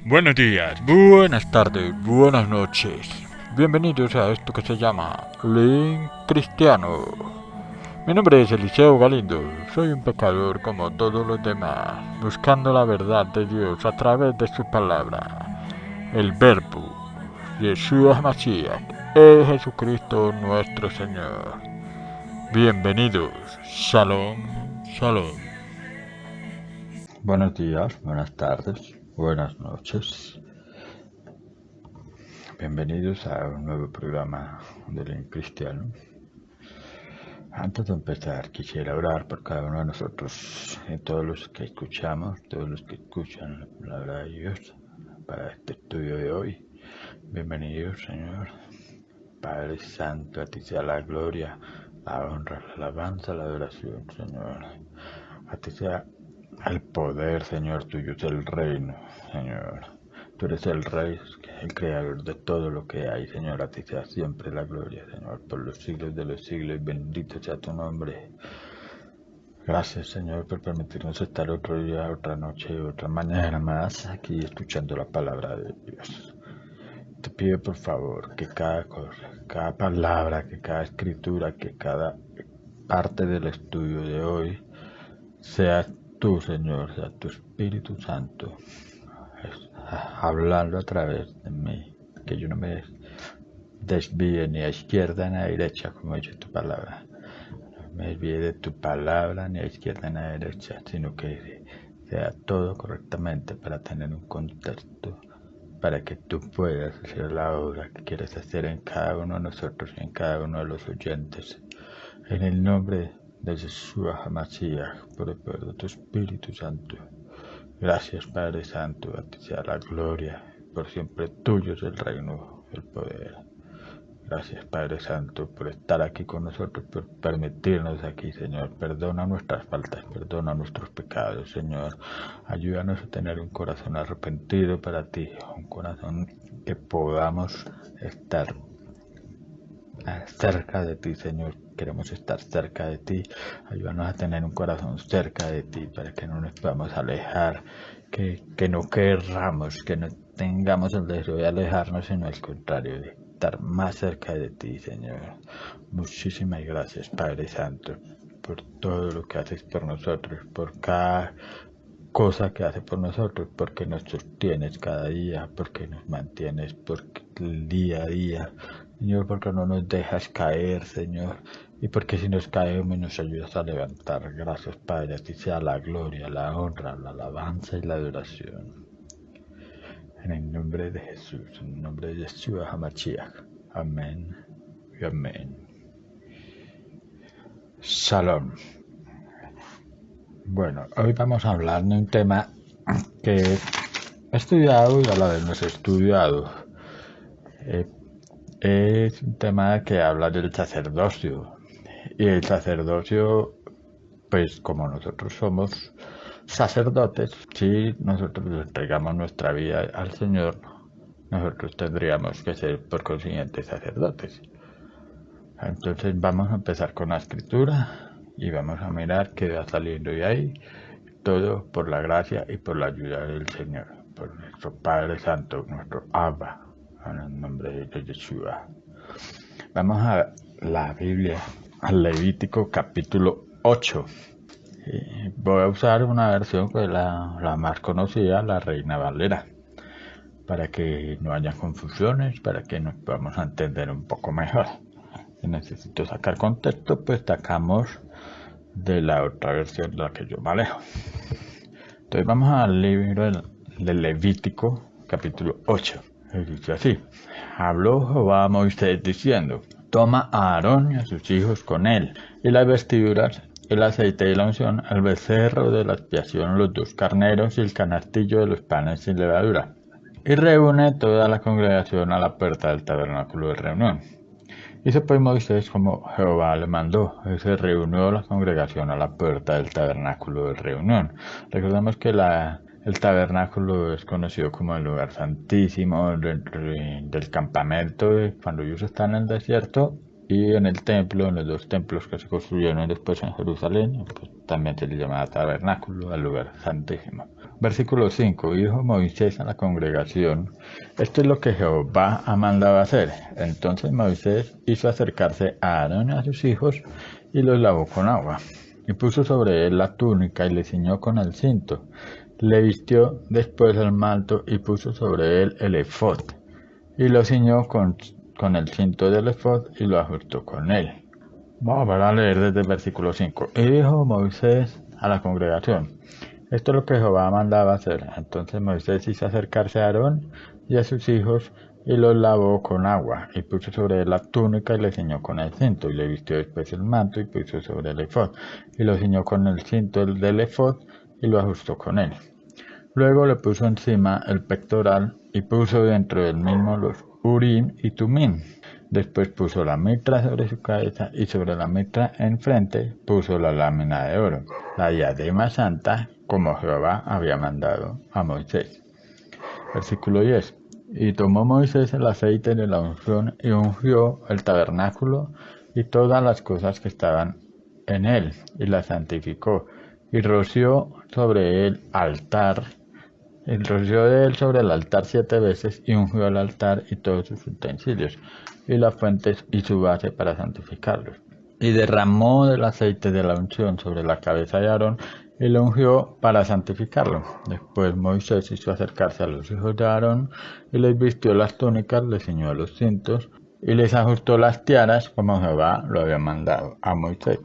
Buenos días, buenas tardes, buenas noches. Bienvenidos a esto que se llama Link Cristiano. Mi nombre es Eliseo Galindo, soy un pecador como todos los demás, buscando la verdad de Dios a través de su palabra. El Verbo, Yeshua Mashiach, es Jesucristo nuestro Señor. Bienvenidos, Shalom, Shalom. Buenos días, buenas tardes, buenas noches. Bienvenidos a un nuevo programa de Link Cristiano. Antes de empezar, quisiera orar por cada uno de nosotros y todos los que escuchamos, todos los que escuchan la palabra de Dios para este estudio de hoy. Bienvenidos, Señor. Padre Santo, a ti sea la gloria, la honra, la alabanza, la adoración, Señor. A ti sea el poder, Señor, tuyo es el reino, Señor. Tú eres el Rey, el Creador de todo lo que hay, Señor. A ti sea siempre la gloria, Señor, por los siglos de los siglos. Bendito sea tu nombre. Gracias, Señor, por permitirnos estar otro día, otra noche, otra mañana más aquí escuchando la palabra de Dios. Te pido, por favor, que cada cosa, cada palabra, que cada escritura, que cada parte del estudio de hoy sea tú, Señor, sea tu Espíritu Santo hablando a través de mí, que yo no me desvíe ni a izquierda ni a derecha, como dice tu palabra. No me desvíe de tu palabra ni a izquierda ni a derecha, sino que sea todo correctamente para tener un contexto, para que tú puedas hacer la obra que quieres hacer en cada uno de nosotros y en cada uno de los oyentes. En el nombre de Yeshua HaMashiach, por el poder de tu Espíritu Santo. Gracias, Padre Santo, a ti sea la gloria, por siempre tuyo es el reino, el poder. Gracias, Padre Santo, por estar aquí con nosotros, por permitirnos aquí, Señor. Perdona nuestras faltas, perdona nuestros pecados, Señor. Ayúdanos a tener un corazón arrepentido para ti, un corazón que podamos estar cerca de ti, Señor. Queremos estar cerca de ti. Ayúdanos a tener un corazón cerca de ti para que no nos podamos alejar, que no querramos, que no tengamos el deseo de alejarnos, sino al contrario, de estar más cerca de ti, Señor. Muchísimas gracias, Padre Santo, por todo lo que haces por nosotros, por cada cosa que haces por nosotros, porque nos sostienes cada día, porque nos mantienes porque el día a día, Señor, porque no nos dejas caer, Señor, y porque si nos caemos nos ayudas a levantar. Gracias, Padre, a ti sea la gloria, la honra, la alabanza y la adoración. En el nombre de Jesús, en el nombre de Yeshua HaMashiach. Amén y amén. Shalom. Bueno, hoy vamos a hablar de un tema que he estudiado y a la vez no he estudiado. Es un tema que habla del sacerdocio. Y el sacerdocio, pues como nosotros somos sacerdotes, si nosotros le entregamos nuestra vida al Señor, nosotros tendríamos que ser por consiguiente sacerdotes. Entonces vamos a empezar con la escritura y vamos a mirar qué va saliendo de ahí. Todo por la gracia y por la ayuda del Señor, por nuestro Padre Santo, nuestro Abba, en el nombre de Yeshua. Vamos a la Biblia, al Levítico capítulo 8. Voy a usar una versión que es la más conocida, la Reina Valera, para que no haya confusiones, para que nos podamos entender un poco mejor. Si necesito sacar contexto, pues sacamos de la otra versión de la que yo manejo. Entonces vamos al libro del Levítico, capítulo 8. Y dice así: habló Jehová a Moisés diciendo: toma a Aarón y a sus hijos con él, y las vestiduras, el aceite y la unción, el becerro de la expiación, los 2 carneros y el canastillo de los panes sin levadura. Y reúne toda la congregación a la puerta del tabernáculo de reunión. Hizo pues Moisés como Jehová le mandó, y se reunió la congregación a la puerta del tabernáculo de reunión. Recordemos que el tabernáculo es conocido como el lugar santísimo dentro del campamento. Cuando ellos están en el desierto, Y en el templo, en los dos templos que se construyeron después en Jerusalén, pues, también se le llamaba tabernáculo al lugar santísimo. Versículo 5. Dijo Moisés a la congregación: esto es lo que Jehová ha mandado hacer. Entonces Moisés hizo acercarse a Aarón y a sus hijos y los lavó con agua. Y puso sobre él la túnica y le ciñó con el cinto. Le vistió después el manto y puso sobre él el efod. Y lo ciñó con el cinto del efod y lo ajustó con él. Vamos a leer desde el versículo 5. Y dijo Moisés a la congregación: esto es lo que Jehová mandaba hacer. Entonces Moisés hizo acercarse a Aarón y a sus hijos y los lavó con agua, y puso sobre él la túnica y le ciñó con el cinto, y le vistió después el manto y puso sobre el efod, y lo ciñó con el cinto del efod y lo ajustó con él. Luego le puso encima el pectoral y puso dentro del mismo los Urim y Tumim. Después puso la mitra sobre su cabeza y sobre la mitra enfrente puso la lámina de oro, la diadema santa, como Jehová había mandado a Moisés. Versículo 10. Y tomó Moisés el aceite de la unción y ungió el tabernáculo y todas las cosas que estaban en él, y la santificó, y roció sobre el altar. Y roció de él sobre el altar 7 veces, y ungió el altar y todos sus utensilios, y las fuentes y su base para santificarlos. Y derramó del aceite de la unción sobre la cabeza de Aarón, y lo ungió para santificarlo. Después Moisés hizo acercarse a los hijos de Aarón, y les vistió las túnicas, les ciñó los cintos, y les ajustó las tiaras, como Jehová lo había mandado a Moisés.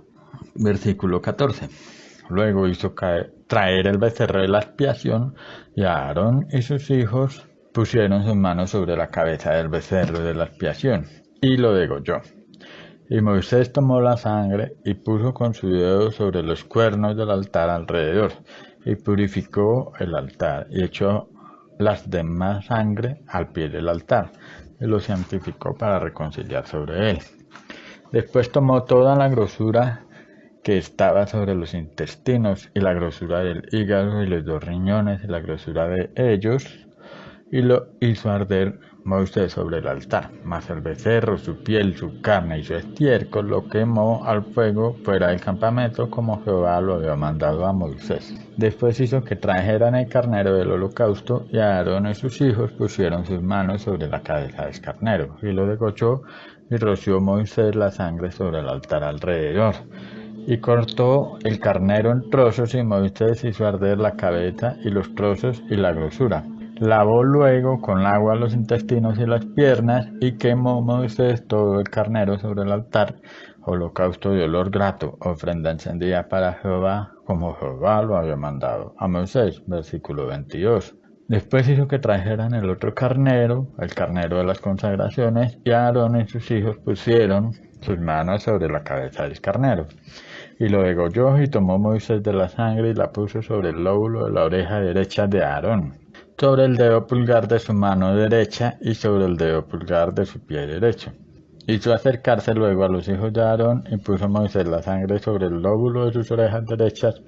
Versículo 14. Luego hizo traer el becerro de la expiación, y Aarón y sus hijos pusieron sus manos sobre la cabeza del becerro de la expiación, y lo degolló. Y Moisés tomó la sangre y puso con su dedo sobre los cuernos del altar alrededor, y purificó el altar, y echó las demás sangre al pie del altar, y lo santificó para reconciliar sobre él. Después tomó toda la grosura que estaba sobre los intestinos, y la grosura del hígado, y los 2 riñones, y la grosura de ellos, y lo hizo arder Moisés sobre el altar. Mas el becerro, su piel, su carne y su estiércol lo quemó al fuego fuera del campamento, como Jehová lo había mandado a Moisés. Después hizo que trajeran el carnero del holocausto, y Aarón y sus hijos pusieron sus manos sobre la cabeza del carnero, y lo degolló, y roció Moisés la sangre sobre el altar alrededor. Y cortó el carnero en trozos, y Moisés hizo arder la cabeza y los trozos y la grosura. Lavó luego con agua los intestinos y las piernas, y quemó Moisés todo el carnero sobre el altar, holocausto de olor grato, ofrenda encendida para Jehová, como Jehová lo había mandado a Moisés. Versículo 22. Después hizo que trajeran el otro carnero, el carnero de las consagraciones, y Aarón y sus hijos pusieron sus manos sobre la cabeza del carnero. Y lo degolló, y tomó Moisés de la sangre y la puso sobre el lóbulo de la oreja derecha de Aarón, sobre el dedo pulgar de su mano derecha y sobre el dedo pulgar de su pie derecho. Hizo acercarse luego a los hijos de Aarón, y puso Moisés la sangre sobre el lóbulo de sus orejas derechas,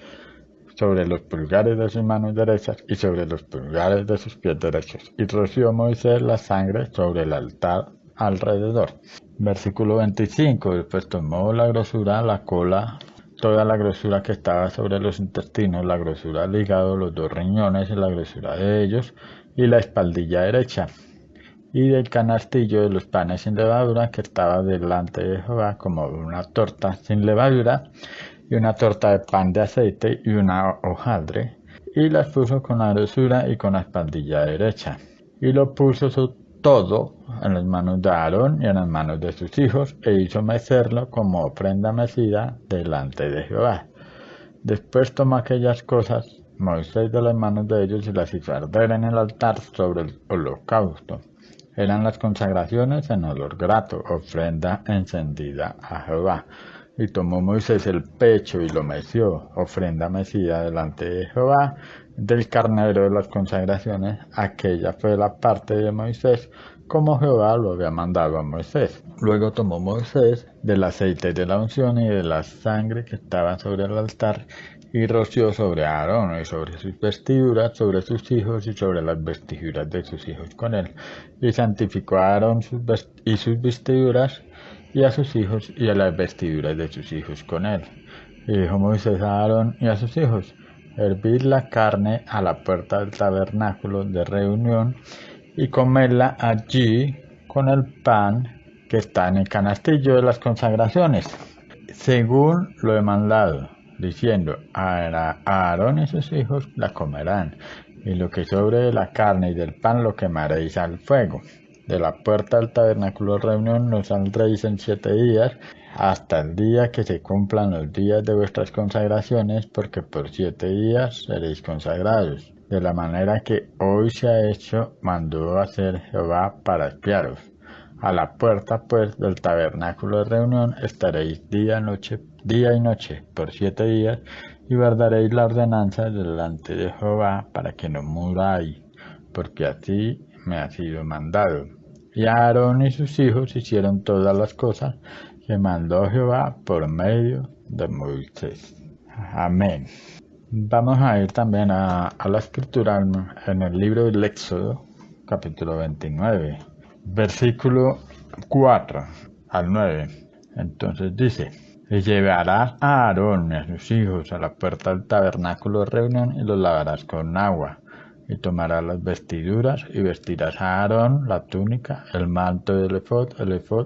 sobre los pulgares de sus manos derechas y sobre los pulgares de sus pies derechos. Y roció Moisés la sangre sobre el altar alrededor. Versículo 25. Después tomó la grosura, la cola, toda la grosura que estaba sobre los intestinos, la grosura del hígado, los 2 riñones y la grosura de ellos, y la espaldilla derecha, y del canastillo de los panes sin levadura que estaba delante de Jehová, como una torta sin levadura, y una torta de pan de aceite y una hojaldre, y las puso con la grosura y con la espaldilla derecha, y lo puso todo en las manos de Aarón y en las manos de sus hijos, e hizo mecerlo como ofrenda mecida delante de Jehová. Después tomó aquellas cosas Moisés de las manos de ellos y las hizo arder en el altar sobre el holocausto. Eran las consagraciones en olor grato, ofrenda encendida a Jehová. Y tomó Moisés el pecho y lo meció, ofrenda mecida delante de Jehová, del carnero de las consagraciones. Aquella fue la parte de Moisés, como Jehová lo había mandado a Moisés. Luego tomó Moisés del aceite de la unción y de la sangre que estaba sobre el altar, y roció sobre Aarón y sobre sus vestiduras, sobre sus hijos y sobre las vestiduras de sus hijos con él. Y santificó a Aarón y sus vestiduras, y a sus hijos y a las vestiduras de sus hijos con él. Y dijo Moisés a Aarón y a sus hijos: hervid la carne a la puerta del tabernáculo de reunión y comerla allí con el pan que está en el canastillo de las consagraciones, según lo he mandado, diciendo: Aarón y sus hijos la comerán, y lo que sobre de la carne y del pan lo quemaréis al fuego. De la puerta del tabernáculo de reunión no saldréis en 7 días, hasta el día que se cumplan los días de vuestras consagraciones, porque por 7 días seréis consagrados. De la manera que hoy se ha hecho, mandó hacer Jehová para espiaros. A la puerta, pues, del tabernáculo de reunión estaréis día y noche, por 7 días, y guardaréis la ordenanza delante de Jehová, para que no muráis, porque así me ha sido mandado. Y Aarón y sus hijos hicieron todas las cosas que mandó Jehová por medio de Moisés. Amén. Vamos a ir también a la escritura en el libro del Éxodo, capítulo 29, versículo 4 al 9. Entonces dice: y llevarás a Aarón y a sus hijos a la puerta del tabernáculo de reunión y los lavarás con agua. Y tomarás las vestiduras y vestirás a Aarón la túnica, el manto del efod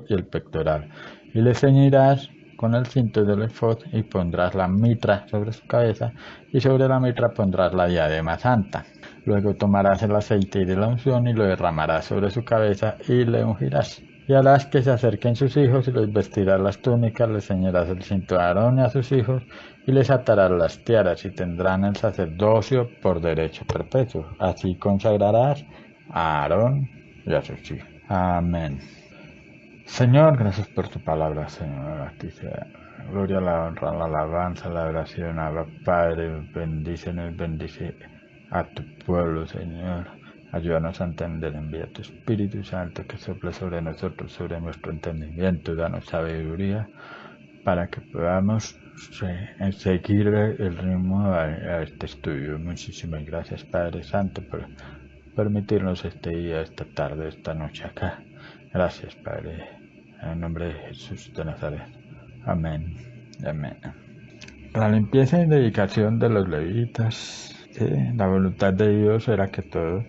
y el pectoral. Y le ceñirás con el cinto del efod y pondrás la mitra sobre su cabeza, y sobre la mitra pondrás la diadema santa. Luego tomarás el aceite de la unción y lo derramarás sobre su cabeza y le ungirás. Y harás que se acerquen sus hijos y les vestirás las túnicas, les ceñirás el cinto a Aarón y a sus hijos y les atarás las tiaras y tendrán el sacerdocio por derecho perpetuo. Así consagrarás a Aarón y a sus hijos. Amén. Señor, gracias por tu palabra, Señor. A ti sea gloria, la honra, la alabanza, la oración. Abba, Padre, bendícenos, bendice a tu pueblo, Señor. Ayúdanos a entender, envía tu Espíritu Santo que sople sobre nosotros, sobre nuestro entendimiento, danos sabiduría para que podamos seguir el ritmo a este estudio. Muchísimas gracias, Padre Santo, por permitirnos este día, esta tarde, esta noche acá. Gracias, Padre, en el nombre de Jesús de Nazaret. Amén. Amén. La limpieza y dedicación de los levitas. Sí, la voluntad de Dios era que todos,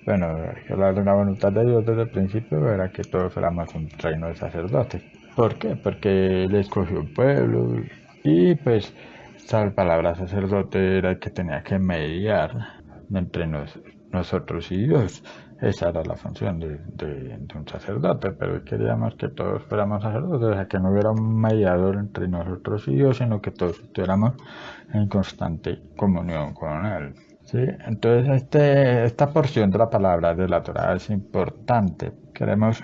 la voluntad de Dios desde el principio era que todos éramos un reino de sacerdotes. ¿Por qué? Porque Él escogió un pueblo y pues esta palabra sacerdote era el que tenía que mediar entre nosotros y Dios. Esa era la función de un sacerdote, pero queríamos que todos fuéramos sacerdotes, o sea, que no hubiera un mediador entre nosotros y Dios, sino que todos estuviéramos en constante comunión con Él. ¿Sí? Entonces esta porción de la palabra de la Torá es importante. Queremos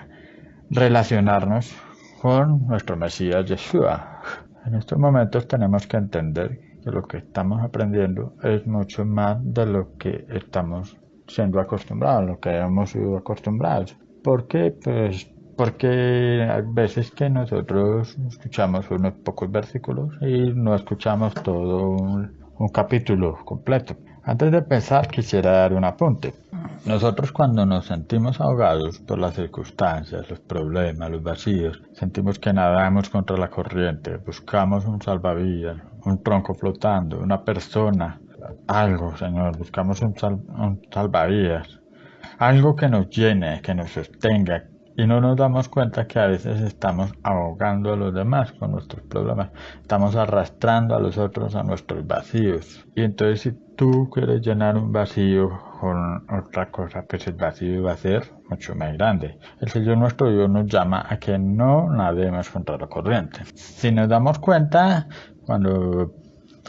relacionarnos con nuestro Mesías Yeshua. En estos momentos tenemos que entender que lo que estamos aprendiendo es mucho más de lo que estamos siendo acostumbrados, lo que hemos sido acostumbrados. ¿Por qué? Pues porque hay veces que nosotros escuchamos unos pocos versículos y no escuchamos todo un capítulo completo. Antes de empezar, quisiera dar un apunte. Nosotros cuando nos sentimos ahogados por las circunstancias, los problemas, los vacíos, sentimos que nadamos contra la corriente, buscamos un salvavidas, un tronco flotando, una persona, algo, Señor, buscamos un salvavidas, algo que nos llene, que nos sostenga, y no nos damos cuenta que a veces estamos ahogando a los demás con nuestros problemas, estamos arrastrando a los otros a nuestros vacíos. Y entonces si tú quieres llenar un vacío con otra cosa, pues el vacío va a ser mucho más grande. El Señor nuestro Dios nos llama a que no nademos contra la corriente. Si nos damos cuenta, cuando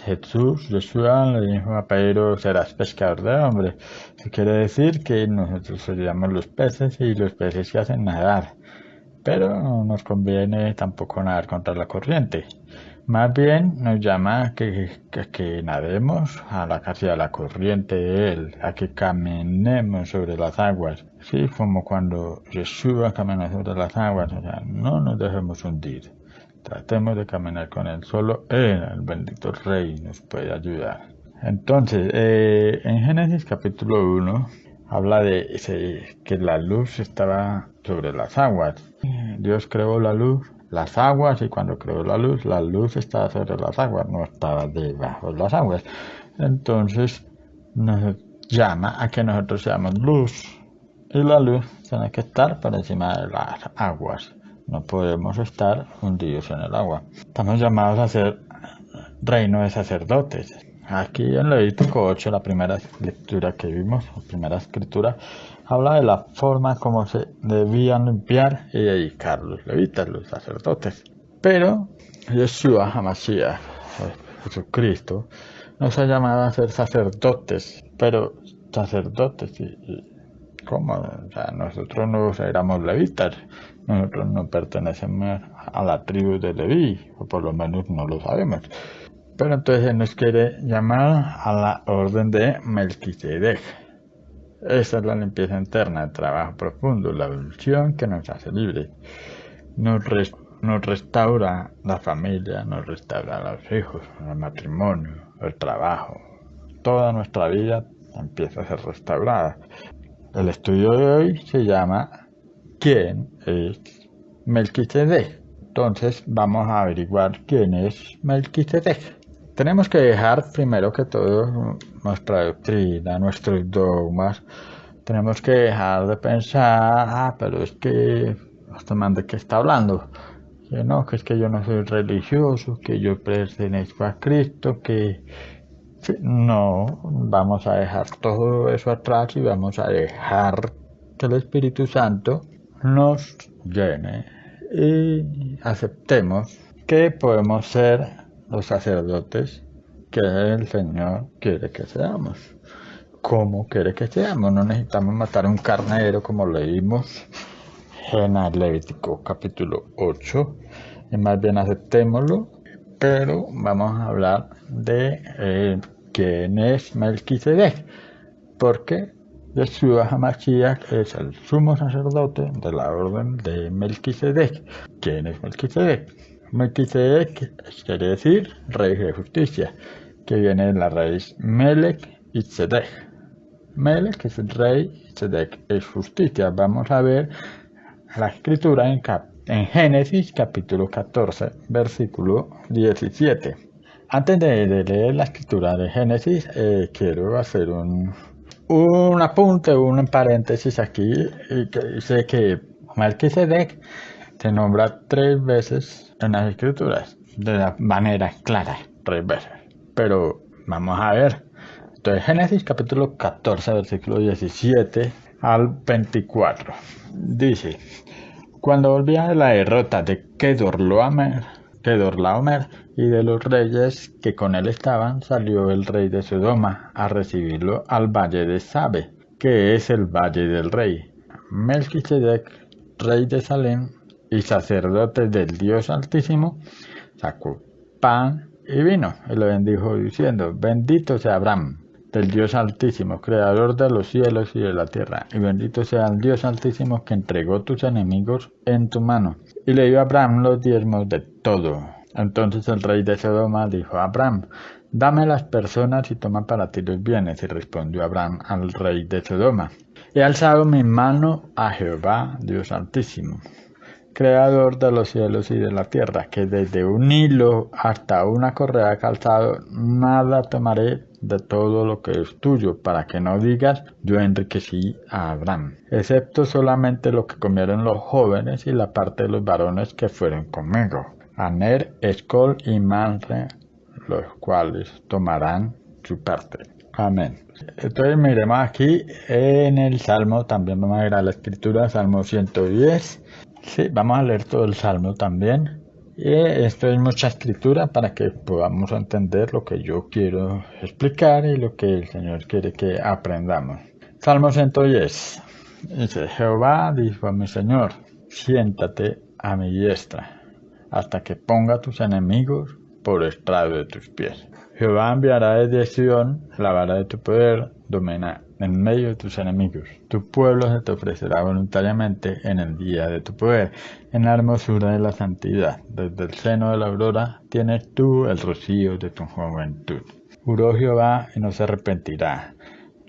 Yeshua le dijo a Pedro: serás pescador de hombres. Eso quiere decir que nosotros seríamos los peces y los peces que hacen nadar. Pero no nos conviene tampoco nadar contra la corriente. Más bien nos llama a que nademos hacia la corriente de Él, a que caminemos sobre las aguas. Sí, como cuando Yeshua caminó sobre las aguas, o sea, no nos dejemos hundir. Tratemos de caminar con Él. Solo Él, el bendito Rey, nos puede ayudar. Entonces, en Génesis capítulo 1, habla de que la luz estaba sobre las aguas. Dios creó la luz las aguas y cuando creó la luz estaba sobre las aguas, no estaba debajo de las aguas. Entonces nos llama a que nosotros seamos luz y la luz tiene que estar por encima de las aguas. No podemos estar hundidos en el agua. Estamos llamados a ser reino de sacerdotes. Aquí en Levítico 8, la primera lectura que vimos, la primera escritura, habla de la forma como se debían limpiar y dedicar los levitas, los sacerdotes. Pero Yeshua HaMashiach, Jesucristo, nos ha llamado a ser sacerdotes, pero sacerdotes ¿cómo? O sea, nosotros no éramos levitas, nosotros no pertenecemos a la tribu de Leví, o por lo menos no lo sabemos. Pero entonces Él nos quiere llamar a la orden de Melquisedec. Esa es la limpieza interna, el trabajo profundo, la unción que nos hace libres. Nos restaura la familia, nos restaura a los hijos, el matrimonio, el trabajo. Toda nuestra vida empieza a ser restaurada. El estudio de hoy se llama ¿Quién es Melquisedec? Entonces vamos a averiguar quién es Melquisedec. Tenemos que dejar primero que todo nuestra doctrina, nuestros dogmas. Tenemos que dejar de pensar, pero es que este man de qué está hablando. Que no, que es que yo no soy religioso, que yo pertenezco a Cristo, que no, vamos a dejar todo eso atrás y vamos a dejar que el Espíritu Santo nos llene y aceptemos que podemos ser los sacerdotes que el Señor quiere que seamos. ¿Cómo quiere que seamos? No necesitamos matar un carnero como leímos en el Levítico capítulo 8, y más bien aceptémoslo, pero vamos a hablar de quién es Melquisedec, porque Yeshua HaMashiach es el sumo sacerdote de la orden de Melquisedec. ¿Quién es Melquisedec? Melquisedec quiere decir rey de justicia, que viene de la raíz Melech y Sedec. Melech es el rey, Sedec es justicia. Vamos a ver la escritura en Génesis capítulo 14, versículo 17. Antes de leer la escritura de Génesis, quiero hacer un apunte, un paréntesis aquí, y que dice que Melquisedec se nombra 3 veces en las escrituras, de la manera clara, 3 veces. Pero vamos a ver. Entonces, Génesis capítulo 14, versículo 17 al 24. Dice: cuando volvía de la derrota de Kedorlaomer y de los reyes que con él estaban, salió el rey de Sodoma a recibirlo al valle de Sabe, que es el valle del rey. Melquisedec, rey de Salem y sacerdote del Dios Altísimo, sacó pan y vino y lo bendijo diciendo: bendito sea Abraham, del Dios Altísimo, creador de los cielos y de la tierra, y bendito sea el Dios Altísimo que entregó tus enemigos en tu mano. Y le dio a Abraham los diezmos de todo. Entonces el rey de Sodoma dijo a Abraham: dame las personas y toma para ti los bienes. Y respondió Abraham al rey de Sodoma: he alzado mi mano a Jehová, Dios Altísimo, creador de los cielos y de la tierra, que desde un hilo hasta una correa de calzado nada tomaré de todo lo que es tuyo, para que no digas: yo enriquecí a Abraham, excepto solamente lo que comieron los jóvenes y la parte de los varones que fueron conmigo, Aner, Escol y Manre, los cuales tomarán su parte. Amén. Entonces miremos aquí en el Salmo, también vamos a ir a la escritura, Salmo 110. Sí, vamos a leer todo el Salmo también. Y esto es mucha escritura para que podamos entender lo que yo quiero explicar y lo que el Señor quiere que aprendamos. Salmo 110. Dice: Jehová dijo a mi Señor: siéntate a mi diestra, hasta que ponga tus enemigos por estrado de tus pies. Jehová enviará desde Sion la vara de tu poder, domina en medio de tus enemigos. Tu pueblo se te ofrecerá voluntariamente en el día de tu poder, en la hermosura de la santidad. Desde el seno de la aurora tienes tú el rocío de tu juventud. Juró Jehová y no se arrepentirá.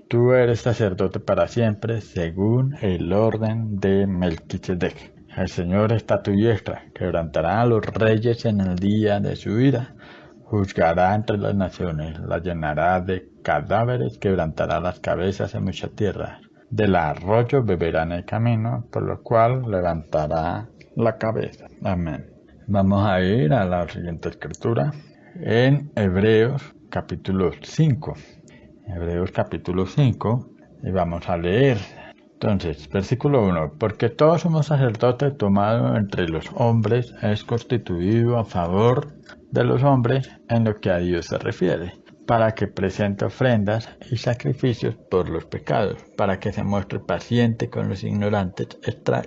Tú eres sacerdote para siempre, según el orden de Melquisedec. El Señor está a tu diestra, quebrantará a los reyes en el día de su ira, juzgará entre las naciones, las llenará de cadáveres, quebrantará las cabezas en mucha tierra. Del arroyo beberá en el camino, por lo cual levantará la cabeza. Amén. Vamos a ir a la siguiente escritura en Hebreos capítulo 5. Hebreos capítulo 5 y vamos a leer. Entonces, versículo 1. Porque todo sumo sacerdote tomado entre los hombres es constituido a favor de los hombres en lo que a Dios se refiere, para que presente ofrendas y sacrificios por los pecados, para que se muestre paciente con los ignorantes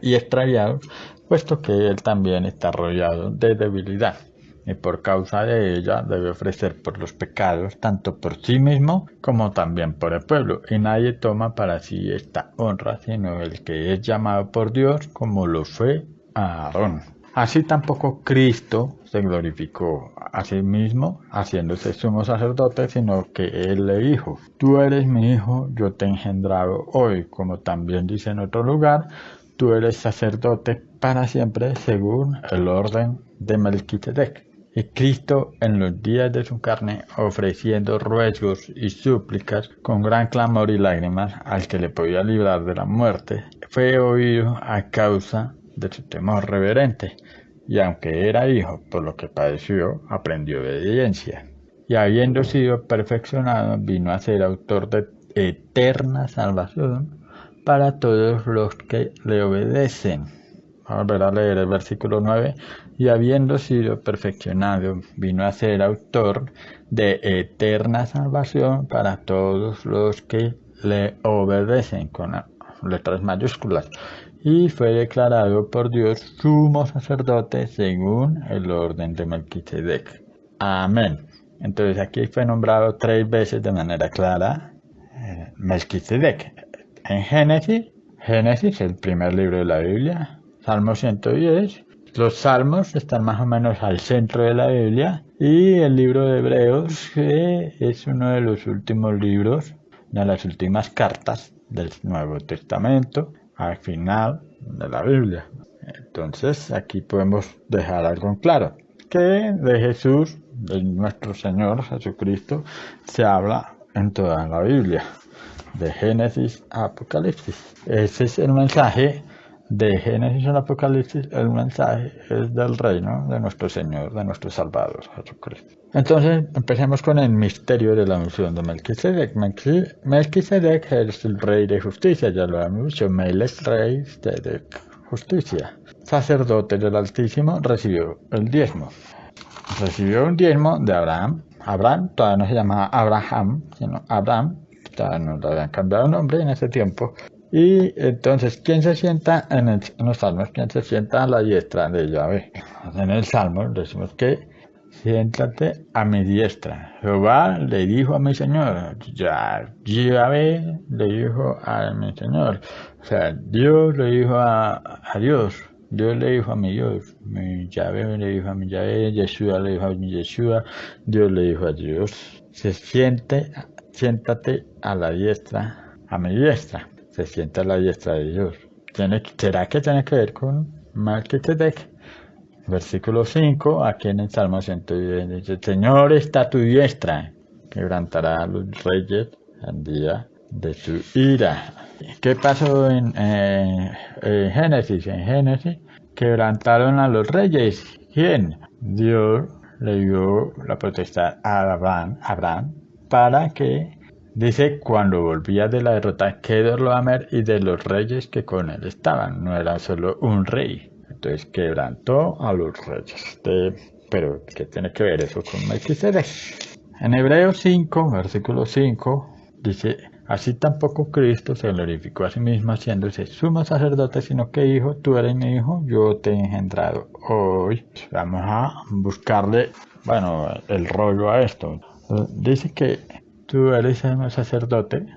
y extraviados, puesto que él también está rodeado de debilidad. Y por causa de ella debe ofrecer por los pecados, tanto por sí mismo como también por el pueblo. Y nadie toma para sí esta honra, sino el que es llamado por Dios, como lo fue Aarón. Así tampoco Cristo se glorificó a sí mismo, haciéndose sumo sacerdote, sino que Él le dijo: Tú eres mi hijo, yo te he engendrado hoy. Como también dice en otro lugar: Tú eres sacerdote para siempre, según el orden de Melquisedec. Y Cristo, en los días de su carne, ofreciendo ruegos y súplicas con gran clamor y lágrimas al que le podía librar de la muerte, fue oído a causa de su temor reverente, y aunque era hijo, por lo que padeció, aprendió obediencia. Y habiendo sido perfeccionado, vino a ser autor de eterna salvación para todos los que le obedecen. Vamos a volver a leer el versículo 9. Y habiendo sido perfeccionado, vino a ser autor de eterna salvación para todos los que le obedecen, con letras mayúsculas. Y fue declarado por Dios sumo sacerdote según el orden de Melquisedec. Amén. Entonces aquí fue nombrado 3 veces de manera clara Melquisedec. En Génesis, el primer libro de la Biblia, Salmo 110. Los salmos están más o menos al centro de la Biblia, y el libro de Hebreos, que es uno de los últimos libros, de las últimas cartas del Nuevo Testamento, al final de la Biblia. Entonces aquí podemos dejar algo en claro, que de Jesús, de nuestro Señor Jesucristo, se habla en toda la Biblia, de Génesis a Apocalipsis. Ese es el mensaje. De Génesis al Apocalipsis, el mensaje es del reino de nuestro Señor, de nuestro Salvador, Jesucristo. Entonces, empecemos con el misterio de la unción de Melquisedec. Melquisedec es el rey de justicia, ya lo hemos dicho. Mel es rey de justicia. Sacerdote del Altísimo, recibió el diezmo. Recibió un diezmo de Abraham. Abraham todavía no se llamaba Abraham, sino Abraham. Todavía no le habían cambiado el nombre en ese tiempo. Y entonces, ¿quién se sienta en los salmos? ¿Quién se sienta a la diestra de Yahvé? En el salmo decimos que siéntate a mi diestra. Jehová le dijo a mi Señor. Yahvé le dijo a mi Señor. O sea, Dios le dijo a Dios. Dios le dijo a mi Dios. Yahvé le dijo a mi Yahvé. Yeshua le dijo a mi Yeshua. Dios le dijo a Dios. Siéntate a la diestra, a mi diestra. Se sienta a la diestra de Dios. ¿Será que tiene que ver con Melquisedec? Versículo 5, aquí en el Salmo 110, dice: Señor está a tu diestra, quebrantará a los reyes el día de su ira. ¿Qué pasó en Génesis? En Génesis quebrantaron a los reyes. ¿Quién? Dios le dio la potestad a Abraham para que, dice, cuando volvía de la derrota, Kedorlaomer y de los reyes que con él estaban. No era solo un rey. Entonces quebrantó a los reyes. Pero, ¿qué tiene que ver eso con Melquisedec? En Hebreos 5, versículo 5, dice: Así tampoco Cristo se glorificó a sí mismo haciéndose sumo sacerdote, sino que dijo: Tú eres mi hijo, yo te he engendrado hoy. Vamos a buscarle, el rollo a esto. Dice que tú eres el sacerdote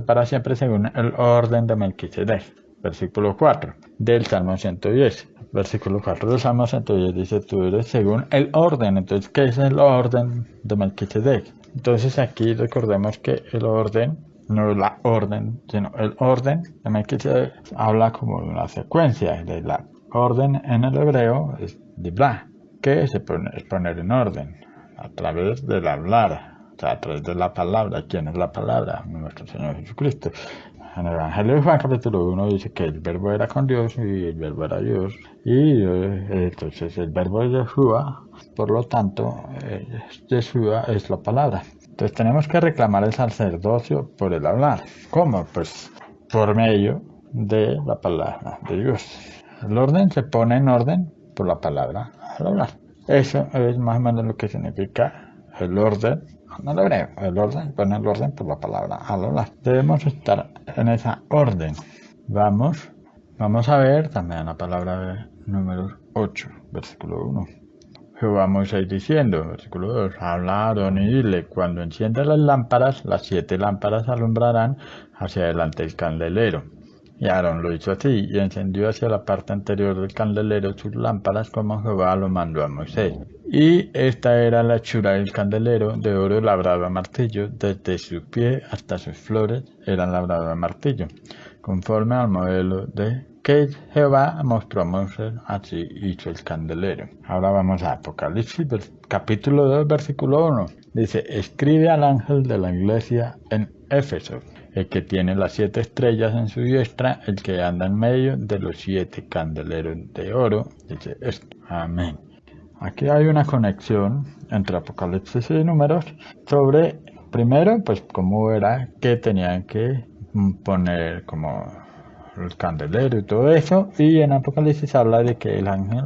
para siempre según el orden de Melquisedec. Versículo 4 del Salmo 110. Versículo 4 del Salmo 110 dice: tú eres según el orden. Entonces, ¿qué es el orden de Melquisedec? Entonces aquí recordemos que el orden no la orden, sino el orden, también que se habla como de una secuencia, de la orden en el hebreo es dibra, que es poner en orden, a través del hablar, o sea, a través de la palabra. ¿Quién es la palabra? Nuestro Señor Jesucristo. En el Evangelio de Juan capítulo 1 dice que el verbo era con Dios y el verbo era Dios. Y entonces el verbo es Yeshua, por lo tanto, Yeshua es la palabra. Entonces tenemos que reclamar el sacerdocio por el hablar. ¿Cómo? Pues por medio de la palabra de Dios. El orden se pone en orden por la palabra al hablar. Eso es más o menos lo que significa el orden. No lo hebreo, el orden, pone el orden por la palabra al hablar. Debemos estar en esa orden. Vamos a ver también la palabra de número 8, versículo 1. Jehová a Moisés diciendo, versículo 2, habla a Aarón y dile, cuando enciendas las lámparas, las 7 lámparas alumbrarán hacia adelante el candelero. Y Aarón lo hizo así, y encendió hacia la parte anterior del candelero sus lámparas como Jehová lo mandó a Moisés. Y esta era la hechura del candelero, de oro labrado a martillo, desde su pie hasta sus flores eran labrados a martillo, conforme al modelo de que Jehová mostró a Moisés, así hizo el candelero. Ahora vamos a Apocalipsis, capítulo 2, versículo 1. Dice, escribe al ángel de la iglesia en Éfeso, el que tiene las 7 estrellas en su diestra, el que anda en medio de los 7 candeleros de oro, dice esto. Amén. Aquí hay una conexión entre Apocalipsis y Números sobre, primero, pues cómo era que tenían que poner como el candelero y todo eso, y en Apocalipsis habla de que el ángel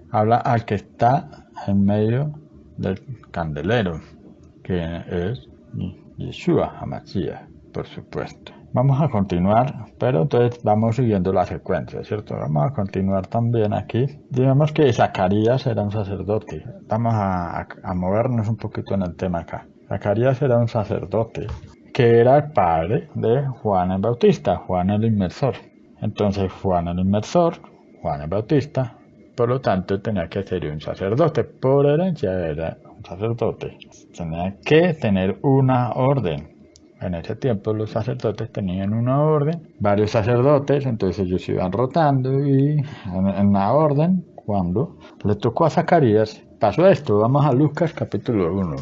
habla al que está en medio del candelero, que es Yeshua HaMashiach, por supuesto. Vamos a continuar, pero entonces vamos siguiendo la secuencia, ¿cierto? Vamos a continuar también aquí. Digamos que Zacarías era un sacerdote. Vamos a movernos un poquito en el tema acá. Zacarías era un sacerdote que era el padre de Juan el Bautista, Juan el Inmersor. Entonces Juan el Inmersor, Juan el Bautista, por lo tanto tenía que ser un sacerdote, por herencia era un sacerdote. Tenía que tener una orden. En ese tiempo los sacerdotes tenían una orden, varios sacerdotes, entonces ellos iban rotando y en la orden, cuando le tocó a Zacarías, pasó esto. Vamos a Lucas capítulo 1,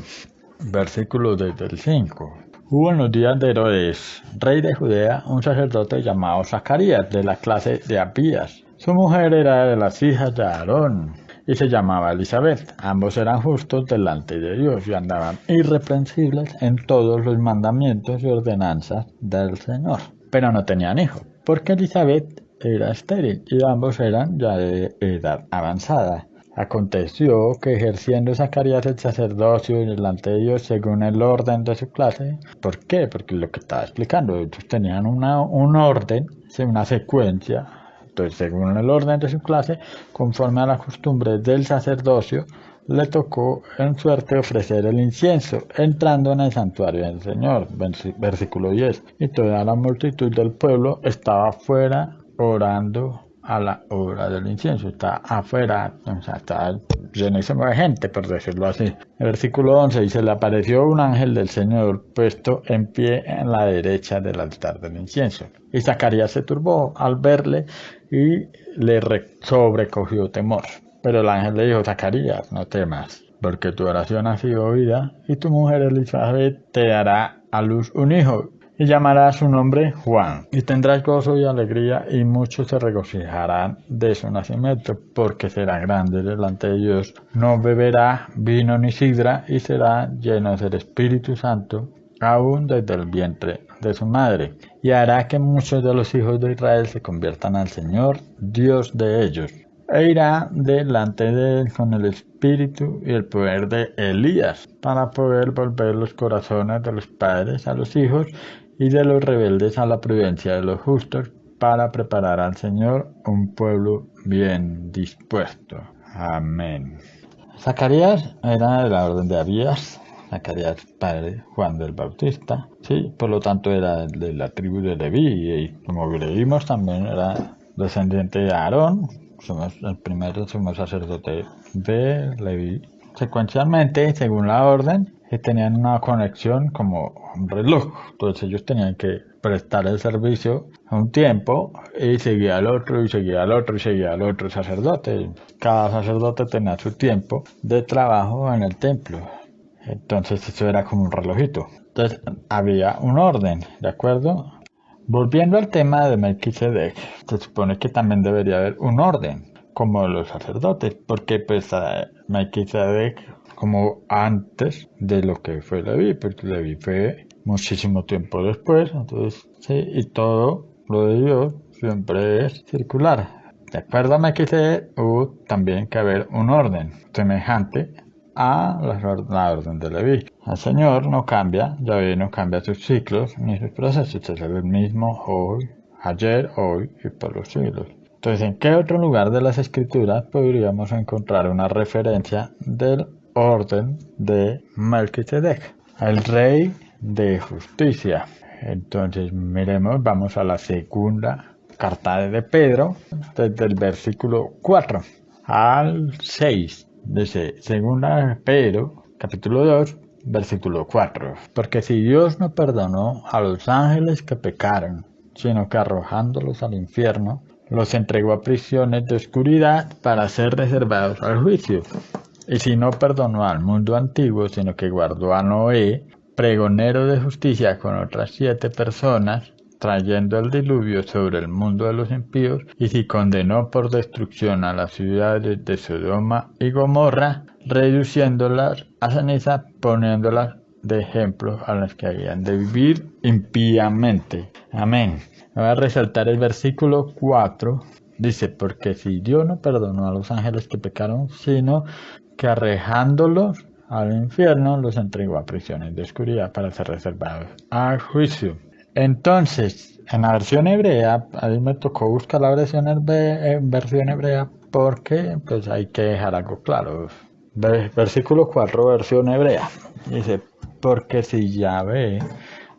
versículo desde el 5. Hubo en los días de Herodes, rey de Judea, un sacerdote llamado Zacarías, de la clase de Abías. Su mujer era de las hijas de Aarón y se llamaba Elizabeth. Ambos eran justos delante de Dios y andaban irreprensibles en todos los mandamientos y ordenanzas del Señor. Pero no tenían hijo, porque Elizabeth era estéril y ambos eran ya de edad avanzada. Aconteció que ejerciendo Zacarías el sacerdocio delante de Dios según el orden de su clase. ¿Por qué? Porque lo que estaba explicando, ellos tenían un orden, una secuencia. Entonces, según el orden de su clase, conforme a las costumbres del sacerdocio, le tocó en suerte ofrecer el incienso, entrando en el santuario del Señor. Versículo 10. Y toda la multitud del pueblo estaba afuera orando a la hora del incienso. Está afuera, o sea, está llenísimo de gente, por decirlo así. El versículo 11 dice, le apareció un ángel del Señor puesto en pie en la derecha del altar del incienso. Y Zacarías se turbó al verle y le sobrecogió temor. Pero el ángel le dijo, Zacarías, no temas, porque tu oración ha sido oída, y tu mujer Elizabeth te dará a luz un hijo, y llamará su nombre Juan, y tendrás gozo y alegría, y muchos se regocijarán de su nacimiento, porque será grande delante de Dios. No beberá vino ni sidra, y será lleno del Espíritu Santo, aún desde el vientre de su madre, y hará que muchos de los hijos de Israel se conviertan al Señor, Dios de ellos. E irá delante de él con el espíritu y el poder de Elías, para poder volver los corazones de los padres a los hijos y de los rebeldes a la prudencia de los justos, para preparar al Señor un pueblo bien dispuesto. Amén. Zacarías era de la orden de Abías. Zacarías padre Juan del Bautista, sí, por lo tanto era de la tribu de Leví, y como leímos también era descendiente de Aarón. Somos el primer sumo sacerdote de Leví. Secuencialmente, según la orden, y tenían una conexión como un reloj. Entonces ellos tenían que prestar el servicio a un tiempo y seguía al otro y seguía al otro y seguía al otro sacerdote. Cada sacerdote tenía su tiempo de trabajo en el templo. Entonces eso era como un relojito. Entonces había un orden, ¿de acuerdo? Volviendo al tema de Melquisedec, se supone que también debería haber un orden, como los sacerdotes, porque pues Melquisedec, como antes de lo que fue Leví, porque Leví fue muchísimo tiempo después, entonces sí, y todo lo de Dios siempre es circular. De acuerdo a Melquisedec, hubo también que haber un orden semejante a la orden de Leví. El Señor no cambia, Yahvé no cambia sus ciclos ni sus procesos, es el mismo hoy, ayer, hoy y por los siglos. Entonces, ¿en qué otro lugar de las Escrituras podríamos encontrar una referencia del orden de Melquisedec, el rey de justicia? Entonces, miremos, vamos a la segunda carta de Pedro, desde el versículo 4 al 6. Dice, segunda Pedro, capítulo 2, versículo 4. Porque si Dios no perdonó a los ángeles que pecaron, sino que arrojándolos al infierno, los entregó a prisiones de oscuridad para ser reservados al juicio. Y si no perdonó al mundo antiguo, sino que guardó a Noé, pregonero de justicia con otras 7 personas, trayendo el diluvio sobre el mundo de los impíos, y si condenó por destrucción a las ciudades de Sodoma y Gomorra, reduciéndolas a ceniza, poniéndolas de ejemplo a las que habían de vivir impíamente. Amén. Voy a resaltar el versículo 4. Dice, porque si Dios no perdonó a los ángeles que pecaron, sino que arrojándolos al infierno, los entregó a prisiones de oscuridad para ser reservados al juicio. Entonces, en la versión hebrea, a mí me tocó buscar la versión hebrea porque pues hay que dejar algo claro. Versículo 4, versión hebrea. Dice, porque si Yahvé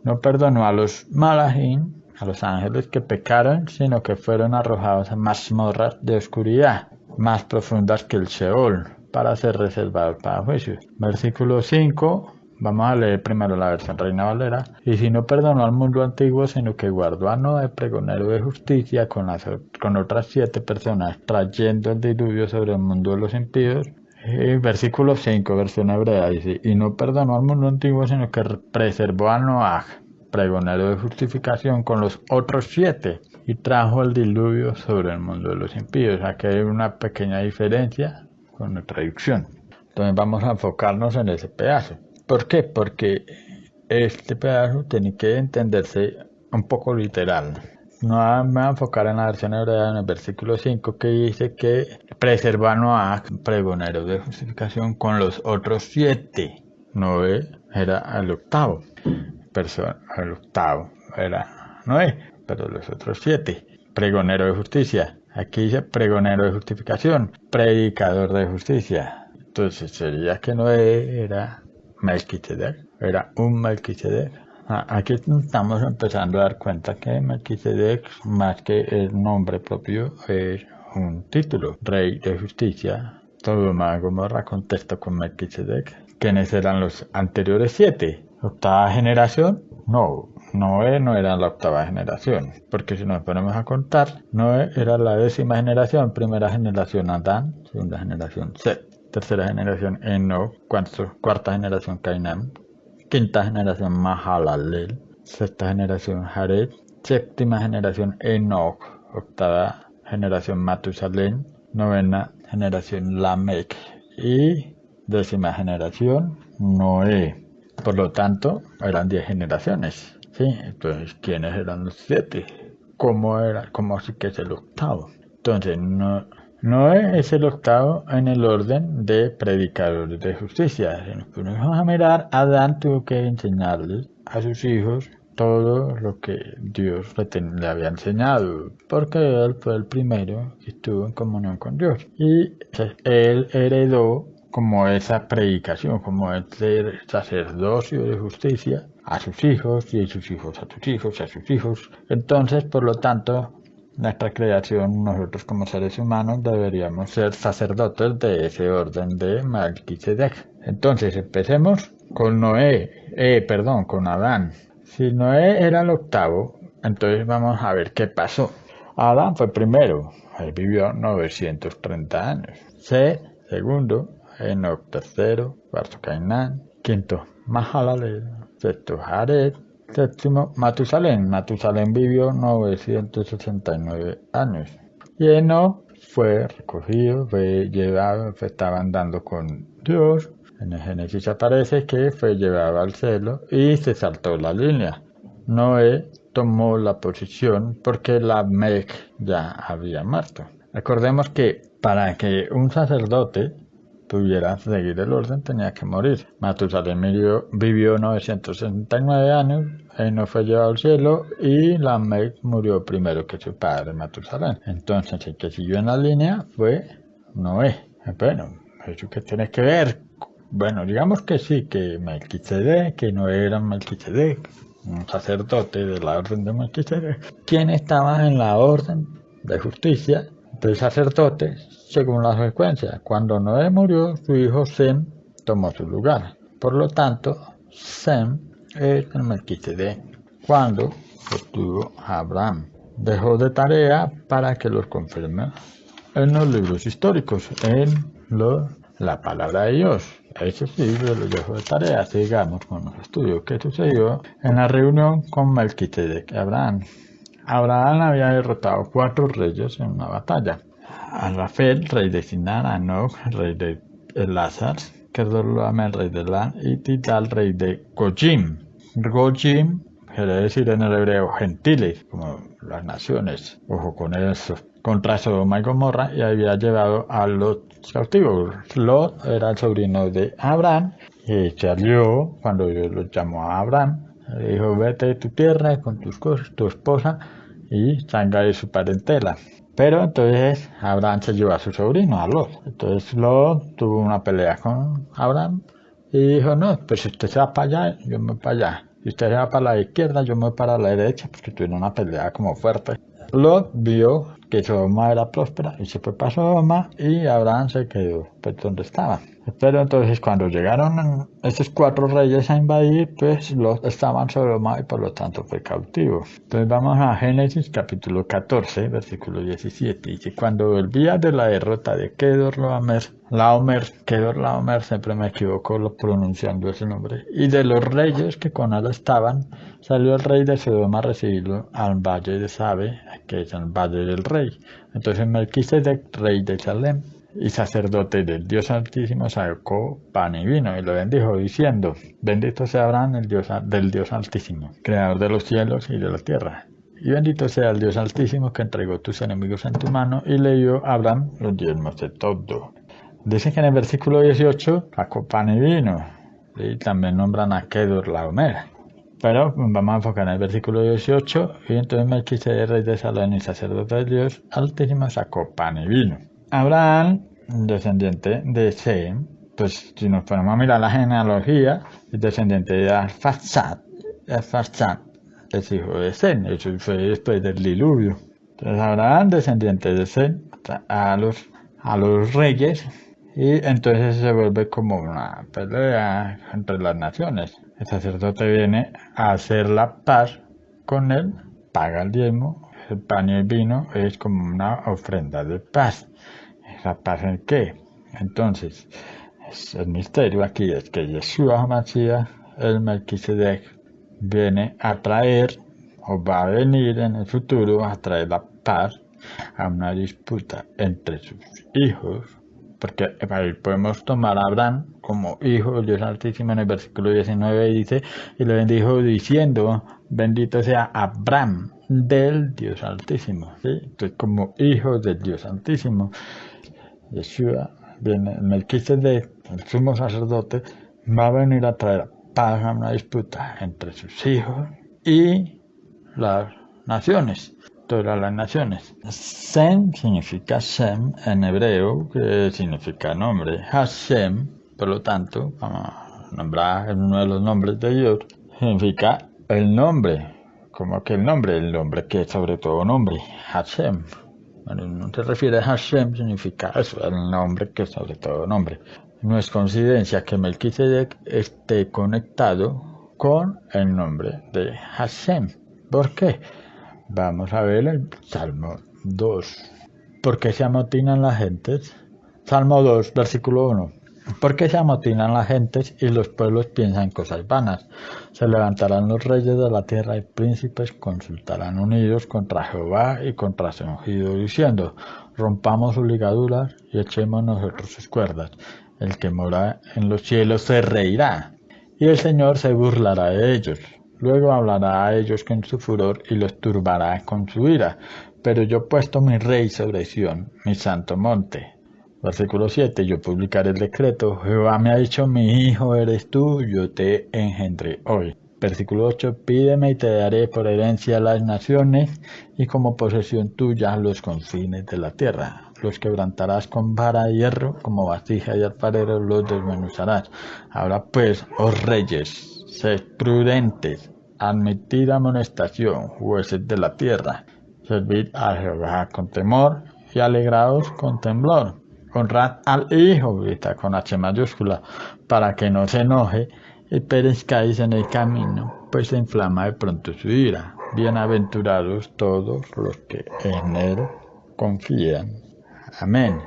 no perdonó a los malachim, a los ángeles que pecaron, sino que fueron arrojados a mazmorras de oscuridad, más profundas que el Sheol, para ser reservados para juicio. Versículo 5. Vamos a leer primero la versión Reina Valera. Y si no perdonó al mundo antiguo, sino que guardó a Noé, pregonero de justicia, con otras 7 personas, trayendo el diluvio sobre el mundo de los impíos. Versículo 5, versión hebrea, dice, y no perdonó al mundo antiguo, sino que preservó a Noaj, pregonero de justificación, con los otros 7, y trajo el diluvio sobre el mundo de los impíos. Aquí hay una pequeña diferencia con la traducción. Entonces vamos a enfocarnos en ese pedazo. ¿Por qué? Porque este pedazo tiene que entenderse un poco literal. No me voy a enfocar en la versión hebrea en el versículo 5 que dice que preservó a Noé, pregonero de justificación, con los otros 7. Noé era el octavo. El octavo era Noé, pero los otros 7. Pregonero de justicia. Aquí dice pregonero de justificación, predicador de justicia. Entonces sería que Noé era Melquisedec, era un Melquisedec. Aquí estamos empezando a dar cuenta que Melquisedec, más que el nombre propio, es un título. Rey de justicia. Sodoma y Gomorra contesta con Melquisedec. ¿Quiénes eran los anteriores 7? ¿Octava generación? No, Noé no era la octava generación, porque si nos ponemos a contar, Noé era la 10ª generación, primera generación Adán, segunda generación Set. Tercera generación Enoch, cuarta generación Cainán, quinta generación Mahalalel, sexta generación Jared, séptima generación Enoch, octava generación Matusalén, novena generación Lamech y 10ª generación Noé. Por lo tanto, eran 10 generaciones. ¿Sí? Entonces, ¿quiénes eran los 7? ¿Cómo así que es el octavo? Entonces, Noé es el octavo en el orden de predicadores de justicia. Si nos ponemos a mirar, Adán tuvo que enseñarles a sus hijos todo lo que Dios le había enseñado, porque él fue el primero que estuvo en comunión con Dios. Y él heredó como esa predicación, como ese sacerdocio de justicia a sus hijos y sus hijos a sus hijos y a sus hijos. Entonces, por lo tanto, nuestra creación, nosotros como seres humanos deberíamos ser sacerdotes de ese orden de Melquisedec. Entonces empecemos con con Adán. Si Noé era el octavo, entonces vamos a ver qué pasó. Adán fue primero, él vivió 930 años. Seth, segundo, Enoc tercero, cuarto Cainán, quinto Mahalalel, sexto Jared, séptimo Matusalén. Matusalén vivió 969 años. Y Enoc fue recogido, fue llevado, estaba andando con Dios. En el Génesis aparece que fue llevado al cielo y se saltó la línea. Noé tomó la posición porque Lamec ya había muerto. Recordemos que para que un sacerdote pudiera seguir el orden tenía que morir. Matusalén vivió 969 años, no fue llevado al cielo y Lamec murió primero que su padre Matusalén. Entonces el que siguió en la línea fue Noé. Bueno, ¿eso qué tiene que ver? Bueno, digamos que sí, que Melquisedec, que no era Melquisedec, un sacerdote de la orden de Melquisedec, quien estaba en la orden de justicia del sacerdote según la secuencia. Cuando Noé murió, su hijo Sem tomó su lugar. Por lo tanto, Sem es el Melquisedec. Cuando estuvo Abraham, dejó de tarea para que los confirme en los libros históricos, la palabra de Dios. Eso sí, yo lo dejo de tarea. Sigamos con los estudios. ¿Qué sucedió en la reunión con Melquisedec y Abraham? Abraham había derrotado 4 reyes en una batalla. A Rafel, rey de Sinar, a Enoch, rey de Elazar, Kedorlaomer, rey de Lan, y Tidal, rey de Gojim. Gojim quiere decir en el hebreo gentiles, como las naciones. Ojo con eso. Contra Sodoma y Gomorra, y había llevado a Lot cautivos. Lot era el sobrino de Abraham y salió cuando Dios lo llamó a Abraham. Le dijo: vete de tu tierra con tus cosas, tu esposa, y salga de su parentela. Pero entonces Abraham se llevó a su sobrino, a Lot. Entonces Lot tuvo una pelea con Abraham y dijo: no, pues si usted se va para allá, yo me voy para allá. Si usted se va para la izquierda, yo me voy para la derecha, porque tuvieron una pelea como fuerte. Lot vio que Sodoma era próspera y se fue para Sodoma, y Abraham se quedó pues donde estaba. Pero entonces cuando llegaron estos 4 reyes a invadir, pues Lot estaba en Sodoma y por lo tanto fue cautivo. Entonces vamos a Génesis capítulo 14, versículo 17. Dice: cuando volvía de la derrota de Kedorlaomer, siempre me equivoco pronunciando ese nombre, y de los reyes que con él estaban, salió el rey de Sodoma a recibirlo al valle de Sabe, que es el valle del rey. Entonces Melquisedec, rey de Salem y sacerdote del Dios Altísimo, sacó pan y vino y lo bendijo, diciendo: bendito sea Abraham, del Dios Altísimo, creador de los cielos y de la tierra. Y bendito sea el Dios Altísimo, que entregó tus enemigos en tu mano, y le dio a Abraham los diezmos de todo. Dice que en el versículo 18 sacó pan y vino, y también nombran a Kedorlaomer. Pero vamos a enfocar en el versículo 18, y entonces Melquisedec, rey de Salem y sacerdote de Dios Altísimo, sacó pan y vino. Abraham, descendiente de Sem, pues si nos ponemos a mirar la genealogía, es descendiente de Arfaxad. Arfaxad es hijo de Sem, eso fue después del diluvio. Entonces Abraham, descendiente de Sem, a los reyes, y entonces se vuelve como una pelea entre las naciones. El sacerdote viene a hacer la paz con él, paga el diezmo. El pan y el vino es como una ofrenda de paz. ¿La paz en qué? Entonces, el misterio aquí es que Yeshua HaMashiach, el Melquisedec, viene a traer, o va a venir en el futuro a traer la paz a una disputa entre sus hijos, porque ahí podemos tomar a Abraham como hijo del Dios Altísimo. En el versículo 19 dice: y le bendijo diciendo: bendito sea Abraham del Dios Altísimo. ¿Sí? Entonces, como hijo del Dios Altísimo, Yeshua, viene Melquisedec, el sumo sacerdote, va a venir a traer paz a una disputa entre sus hijos y las naciones, todas las naciones. Sem significa Shem en hebreo, que significa nombre. Hashem, por lo tanto, vamos a nombrar uno de los nombres de Dios, significa el nombre. como que el nombre que es sobre todo nombre, Hashem. Bueno, no se refiere a Hashem, significa eso, el nombre que es sobre todo nombre. No es coincidencia que Melquisedec esté conectado con el nombre de Hashem. ¿Por qué? Vamos a ver el Salmo 2. ¿Por qué se amotinan las gentes? Salmo 2, versículo 1. ¿Por qué se amotinan las gentes y los pueblos piensan cosas vanas? Se levantarán los reyes de la tierra y príncipes consultarán unidos contra Jehová y contra su ungido, diciendo: rompamos sus ligaduras y echemos nosotros sus cuerdas. El que mora en los cielos se reirá, y el Señor se burlará de ellos. Luego hablará a ellos con su furor y los turbará con su ira. Pero yo he puesto mi rey sobre Sión, mi santo monte. Versículo 7. Yo publicaré el decreto. Jehová me ha dicho: mi hijo eres tú, yo te engendré hoy. Versículo 8. Pídeme y te daré por herencia las naciones y como posesión tuya los confines de la tierra. Los quebrantarás con vara de hierro, como vasija y alfarero los desmenuzarás. Ahora pues, oh reyes, sed prudentes, admitid amonestación, jueces de la tierra. Servid a Jehová con temor y alegraos con temblor. Honrad al Hijo, grita con H mayúscula, para que no se enoje y perezcáis en el camino, pues se inflama de pronto su ira. Bienaventurados todos los que en Él confían. Amén.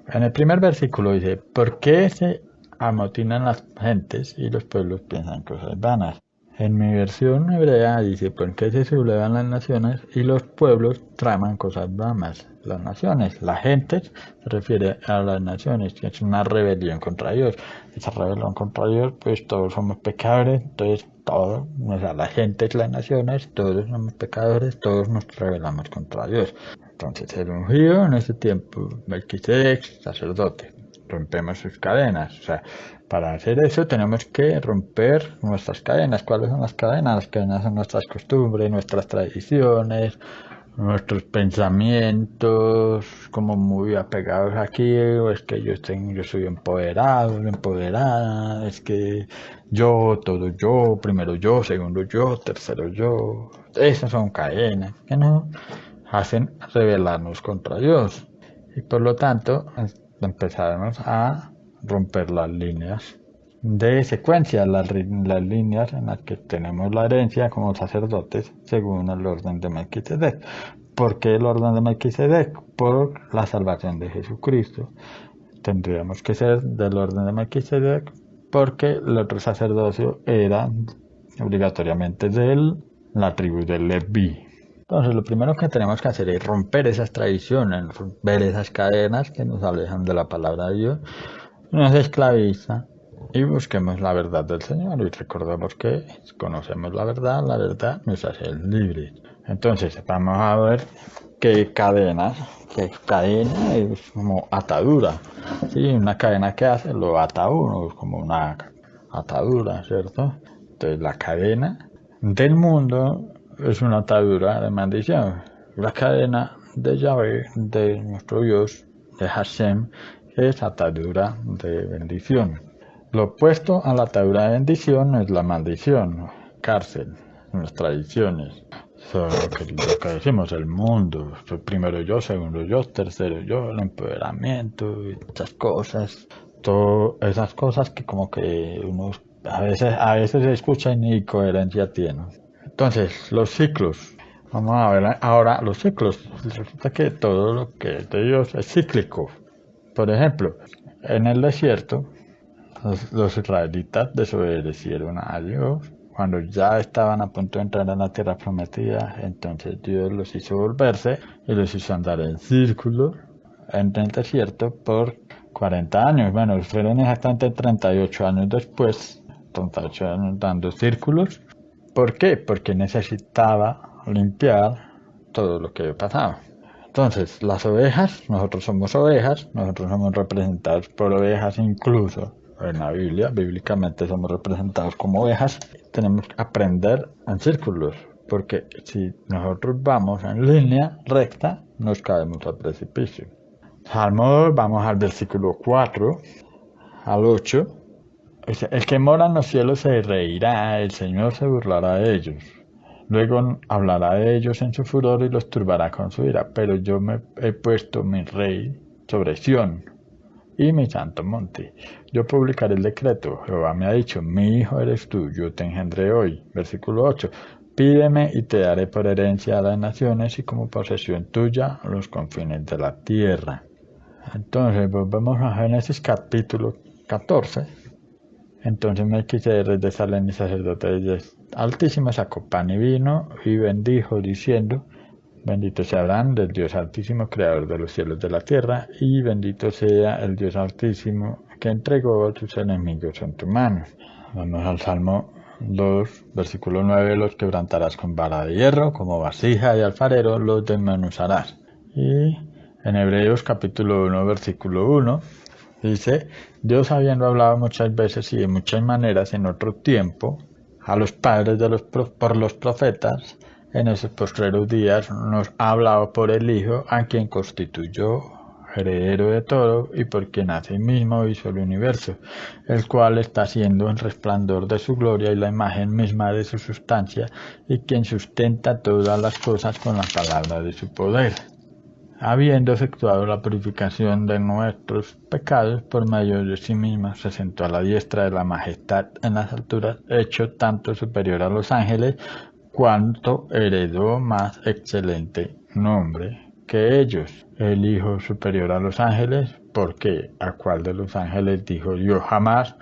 En el primer versículo dice: ¿por qué se amotinan las gentes y los pueblos piensan cosas vanas? En mi versión hebrea dice: ¿por qué se sublevan las naciones y los pueblos traman cosas vanas? Las naciones, la gente se refiere a las naciones, que es una rebelión contra Dios. Esa rebelión contra Dios, pues todos somos pecadores, entonces todos, o sea, la gente, las naciones, todos somos pecadores, todos nos rebelamos contra Dios. Entonces el ungido en ese tiempo, Melquisedec, sacerdote, rompemos sus cadenas, o sea, para hacer eso tenemos que romper nuestras cadenas. ¿Cuáles son las cadenas? Las cadenas son nuestras costumbres, nuestras tradiciones, nuestros pensamientos, como muy apegados aquí, o es que yo soy empoderado, empoderada, es que yo, todo yo, primero yo, segundo yo, tercero yo. Esas son cadenas que nos hacen rebelarnos contra Dios. Y por lo tanto, empezaremos a romper las líneas de secuencia, las líneas en las que tenemos la herencia como sacerdotes según el orden de Melquisedec. ¿Por qué el orden de Melquisedec? Por la salvación de Jesucristo. Tendríamos que ser del orden de Melquisedec porque el otro sacerdocio era obligatoriamente de la tribu de Leví. Entonces, lo primero que tenemos que hacer es romper esas tradiciones, romper esas cadenas que nos alejan de la palabra de Dios, nos esclaviza, y busquemos la verdad del Señor y recordemos que conocemos la verdad nos hace libres. Entonces, vamos a ver qué cadena es como atadura. ¿Sí? Una cadena que hace, lo ata uno, es como una atadura, ¿cierto? Entonces, la cadena del mundo es una atadura de maldición. La cadena de Yahvé, de nuestro Dios, de Hashem, es atadura de bendición. Lo opuesto a la atadura de bendición es la maldición, cárcel, las tradiciones. Lo que decimos, el mundo, primero yo, segundo yo, tercero yo, el empoderamiento, esas cosas, todas esas cosas que como que uno a veces se escucha y ni coherencia tiene. Entonces, los ciclos. Vamos a ver ahora los ciclos. Resulta que todo lo que es de Dios es cíclico. Por ejemplo, en el desierto, los israelitas desobedecieron a Dios. Cuando ya estaban a punto de entrar en la tierra prometida, entonces Dios los hizo volverse y los hizo andar en círculo en el desierto por 40 años. Bueno, fueron exactamente 38 años después, 38 años dando círculos. ¿Por qué? Porque necesitaba limpiar todo lo que pasaba. Entonces, las ovejas, nosotros somos representados por ovejas incluso. En la Biblia, bíblicamente somos representados como ovejas. Tenemos que aprender en círculos, porque si nosotros vamos en línea recta, nos caemos al precipicio. Salmo, vamos al versículo 4 al 8. El que mora en los cielos se reirá, el Señor se burlará de ellos. Luego hablará de ellos en su furor y los turbará con su ira. Pero yo me he puesto mi rey sobre Sión y mi santo monte. Yo publicaré el decreto. Jehová me ha dicho, mi hijo eres tú, yo te engendré hoy. Versículo 8. Pídeme y te daré por herencia a las naciones y como posesión tuya los confines de la tierra. Entonces volvemos a Génesis capítulo 14. Entonces Melquisedec de Salem y sacerdote del Altísimo sacó pan y vino y bendijo diciendo, bendito sea Abraham del Dios Altísimo, creador de los cielos y de la tierra, y bendito sea el Dios Altísimo que entregó a tus enemigos en tu mano. Vamos al Salmo 2, versículo 9, los quebrantarás con vara de hierro, como vasija y alfarero los desmenuzarás. Y en Hebreos capítulo 1, versículo 1, dice, Dios habiendo hablado muchas veces y de muchas maneras en otro tiempo, a los padres por los profetas, en esos postreros días nos ha hablado por el Hijo, a quien constituyó heredero de todo y por quien asimismo hizo el universo, el cual está siendo el resplandor de su gloria y la imagen misma de su sustancia, y quien sustenta todas las cosas con la palabra de su poder. Habiendo efectuado la purificación de nuestros pecados por medio de sí misma, se sentó a la diestra de la majestad en las alturas, hecho tanto superior a los ángeles, cuanto heredó más excelente nombre que ellos. El Hijo superior a los ángeles, porque ¿a cuál de los ángeles dijo yo jamás?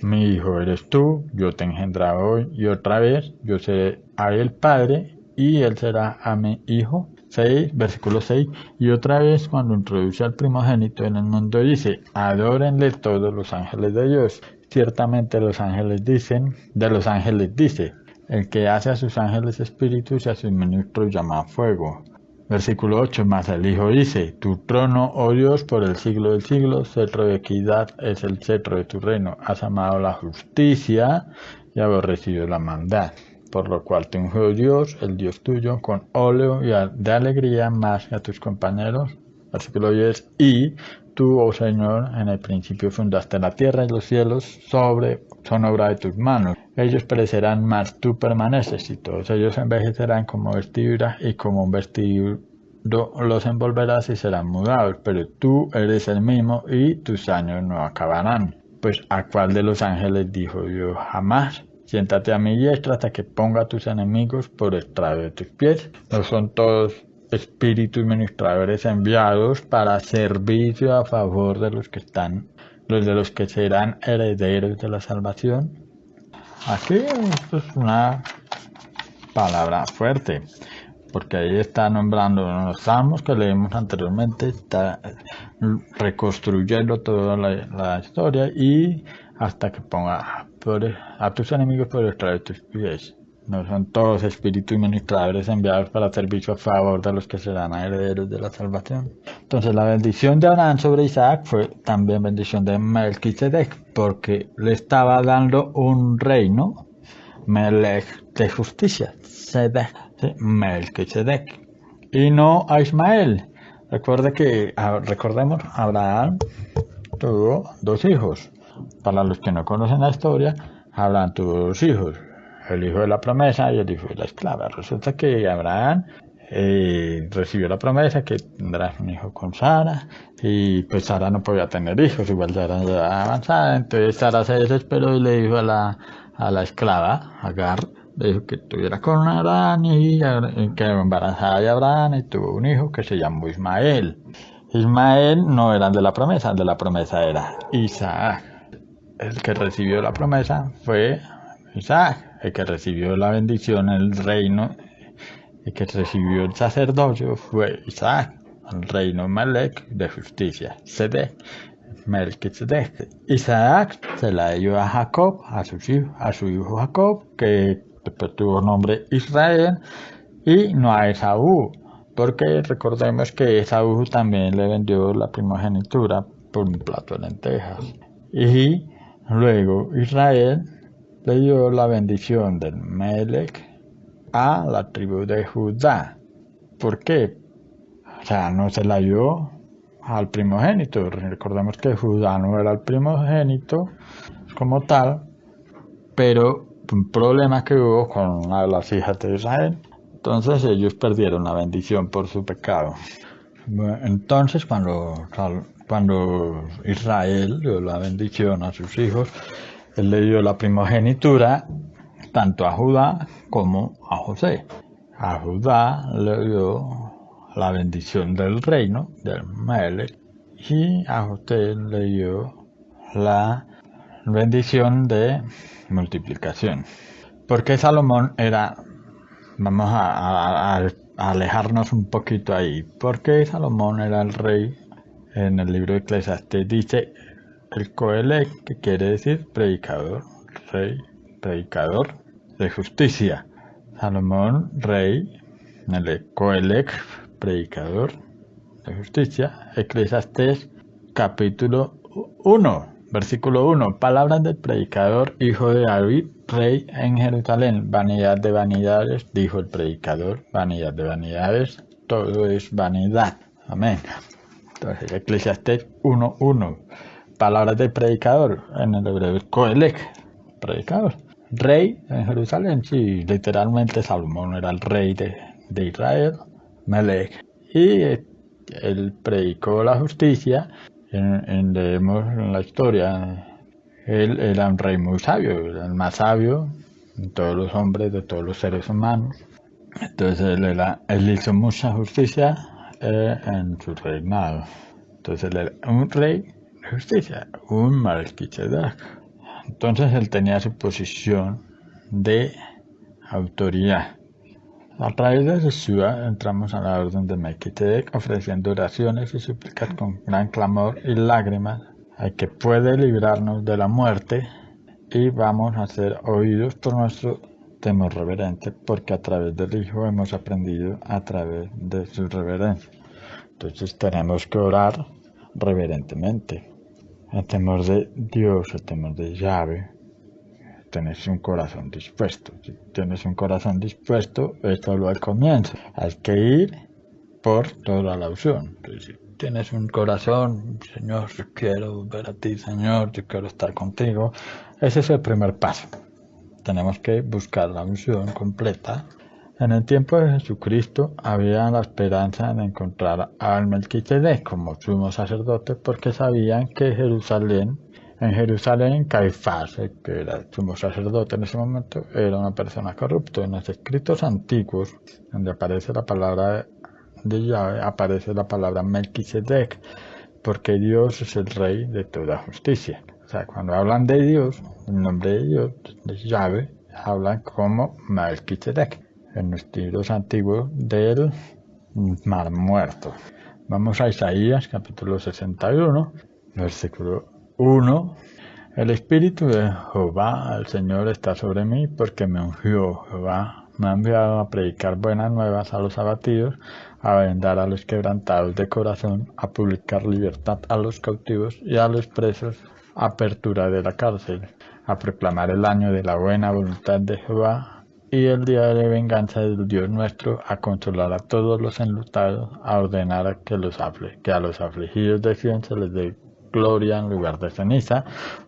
Mi hijo eres tú, yo te engendraba hoy, y otra vez yo seré a él padre, y él será a mi hijo. 6, versículo 6, y otra vez cuando introduce al primogénito en el mundo dice, adórenle todos los ángeles de Dios. Ciertamente los ángeles dicen, de los ángeles dice, el que hace a sus ángeles espíritus y a sus ministros llama fuego. Versículo 8, más el Hijo dice, tu trono, oh Dios, por el siglo del siglo, cetro de equidad es el cetro de tu reino, has amado la justicia y aborrecido la maldad. Por lo cual te ungió Dios, el Dios tuyo, con óleo y de alegría más que a tus compañeros. Versículo 10. Y tú, oh Señor, en el principio fundaste la tierra y los cielos son obra de tus manos. Ellos perecerán, mas tú permaneces, y todos ellos envejecerán como vestidura, y como un vestido los envolverás y serán mudados. Pero tú eres el mismo, y tus años no acabarán. Pues ¿a cuál de los ángeles dijo yo jamás? Siéntate a mi diestra hasta que ponga a tus enemigos por estrado de tus pies. No son todos espíritus ministradores enviados para servicio a favor de los que serán herederos de la salvación. Aquí esto es una palabra fuerte, porque ahí está nombrando los salmos que leímos anteriormente, está reconstruyendo toda la historia y hasta que ponga a tus enemigos por detrás de tus pies. No son todos espíritus ministradores enviados para servicio a favor de los que serán herederos de la salvación. Entonces la bendición de Abraham sobre Isaac fue también bendición de Melquisedec, porque le estaba dando un reino, Melech de justicia, Sedec, ¿sí? Melquisedec, y no a Ismael. Recordemos, Abraham tuvo dos hijos. Para los que no conocen la historia, Abraham tuvo dos hijos, el hijo de la promesa y el hijo de la esclava. Resulta que Abraham recibió la promesa que tendrás un hijo con Sara, y pues Sara no podía tener hijos, igual Sara ya avanzada, entonces Sara se desesperó y le dijo a la esclava, Agar, le dijo que tuviera con Abraham y quedó embarazada de Abraham y tuvo un hijo que se llamó Ismael. Ismael no era el de la promesa era Isaac. El que recibió la promesa fue Isaac, el que recibió la bendición, el reino, el que recibió el sacerdocio fue Isaac, el reino Melech de justicia, Sedec, Melquisedec. Isaac se la dio a Jacob, a su hijo Jacob, que después tuvo nombre Israel, y no a Esaú, porque recordemos que Esaú también le vendió la primogenitura por un plato de lentejas. Y luego Israel le dio la bendición del Melech a la tribu de Judá. ¿Por qué? O sea, no se la dio al primogénito. Recordemos que Judá no era el primogénito como tal, pero un problema que hubo con una de las hijas de Israel. Entonces ellos perdieron la bendición por su pecado. Entonces cuando Israel dio la bendición a sus hijos, él le dio la primogenitura tanto a Judá como a José. A Judá le dio la bendición del reino, del Melech, y a José le dio la bendición de multiplicación. Porque Salomón era, vamos a alejarnos un poquito ahí, porque Salomón era el rey. En el libro de Eclesiastés dice el Coelec, que quiere decir predicador, rey, predicador de justicia. Salomón, rey, el Coelec, predicador de justicia. Eclesiastés capítulo 1, versículo 1, palabras del predicador, hijo de David, rey en Jerusalén. Vanidad de vanidades, dijo el predicador, vanidad de vanidades, todo es vanidad. Amén. Entonces, Eclesiastés 1:1, palabras del predicador, en el hebreo Coelec, predicador. Rey en Jerusalén, sí, literalmente Salomón era el rey de Israel, Melech. Y él predicó la justicia, leemos en la historia, él era un rey muy sabio, el más sabio de todos los hombres, de todos los seres humanos. Entonces él hizo mucha justicia en su reinado. Entonces él era un rey de justicia, un Melquisedec. Entonces él tenía su posición de autoridad. A través de Yeshua entramos a la orden de Melquisedec, ofreciendo oraciones y súplicas con gran clamor y lágrimas al que puede librarnos de la muerte, y vamos a ser oídos por nuestro temor reverente, porque a través del Hijo hemos aprendido a través de su reverencia. Entonces tenemos que orar reverentemente. El temor de Dios, el temor de Yahvé, tienes un corazón dispuesto. Si tienes un corazón dispuesto, es solo el comienzo. Hay que ir por toda la opción. Entonces, si tienes un corazón, Señor, yo quiero ver a ti, Señor, yo quiero estar contigo, ese es el primer paso. Tenemos que buscar la unción completa. En el tiempo de Jesucristo había la esperanza de encontrar al Melquisedec como sumo sacerdote, porque sabían que en Jerusalén, Caifás, que era el sumo sacerdote en ese momento, era una persona corrupta. En los escritos antiguos, donde aparece la palabra de Yahvé, aparece la palabra Melquisedec, porque Dios es el rey de toda justicia. O sea, cuando hablan de Dios, el nombre de Dios, de Yahvé, hablan como Melquisedec, en los libros antiguos del Mar Muerto. Vamos a Isaías, capítulo 61, versículo 1. El Espíritu de Jehová, el Señor, está sobre mí, porque me ungió Jehová. Me ha enviado a predicar buenas nuevas a los abatidos, a vendar a los quebrantados de corazón, a publicar libertad a los cautivos y a los presos, apertura de la cárcel, a proclamar el año de la buena voluntad de Jehová y el día de venganza del Dios nuestro, a consolar a todos los enlutados, a ordenar que a los afligidos de Sion se les dé gloria en lugar de ceniza,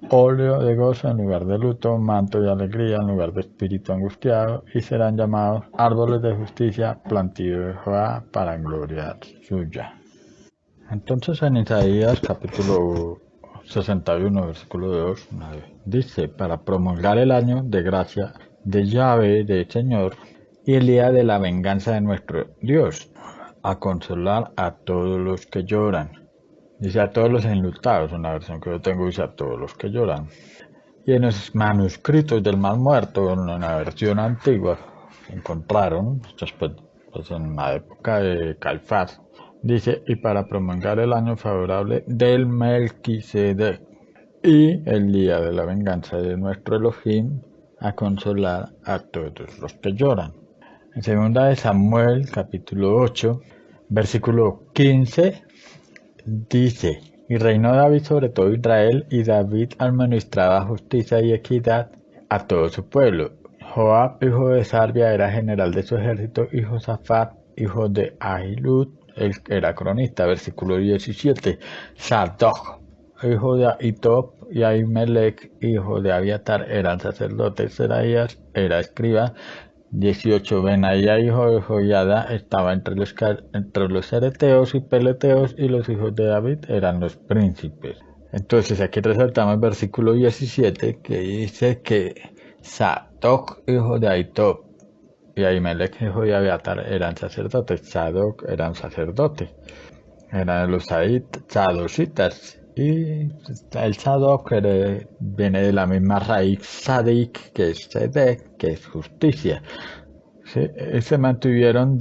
óleo de gozo en lugar de luto, manto de alegría en lugar de espíritu angustiado, y serán llamados árboles de justicia, plantío de Jehová para gloria suya. Entonces en Isaías capítulo 61, versículo 2, dice, para promulgar el año de gracia de Yahvé, del Señor, y el día de la venganza de nuestro Dios, a consolar a todos los que lloran. Dice a todos los enlutados, una versión que yo tengo dice a todos los que lloran. Y en los manuscritos del Mar Muerto, en una versión antigua, se encontraron, después, pues en la época de Caifás, dice, y para promulgar el año favorable del Melquisedec, y el día de la venganza de nuestro Elohim, a consolar a todos los que lloran. En segunda de Samuel, capítulo 8, versículo 15, dice, y reinó David sobre todo Israel, y David administraba justicia y equidad a todo su pueblo. Joab, hijo de Sarvia, era general de su ejército, y Josafat, hijo de Ahilud, él era cronista. Versículo 17, Sadoc, hijo de Ahitob, y Ahimelech, hijo de Abiatar, eran sacerdotes. Seraías era escriba. 18. Benaía, hijo de Joiada, estaba entre los cereteos y peleteos, y los hijos de David eran los príncipes. Entonces aquí resaltamos el versículo 17 que dice que Sadoc, hijo de Ahitob, y Ahimelech, hijo de Abiatar, eran sacerdotes. Sadoc era un sacerdote, eran los sadocitas. Y el Sadoc viene de la misma raíz Sadik, que es Sedek, que es justicia. Sí, se mantuvieron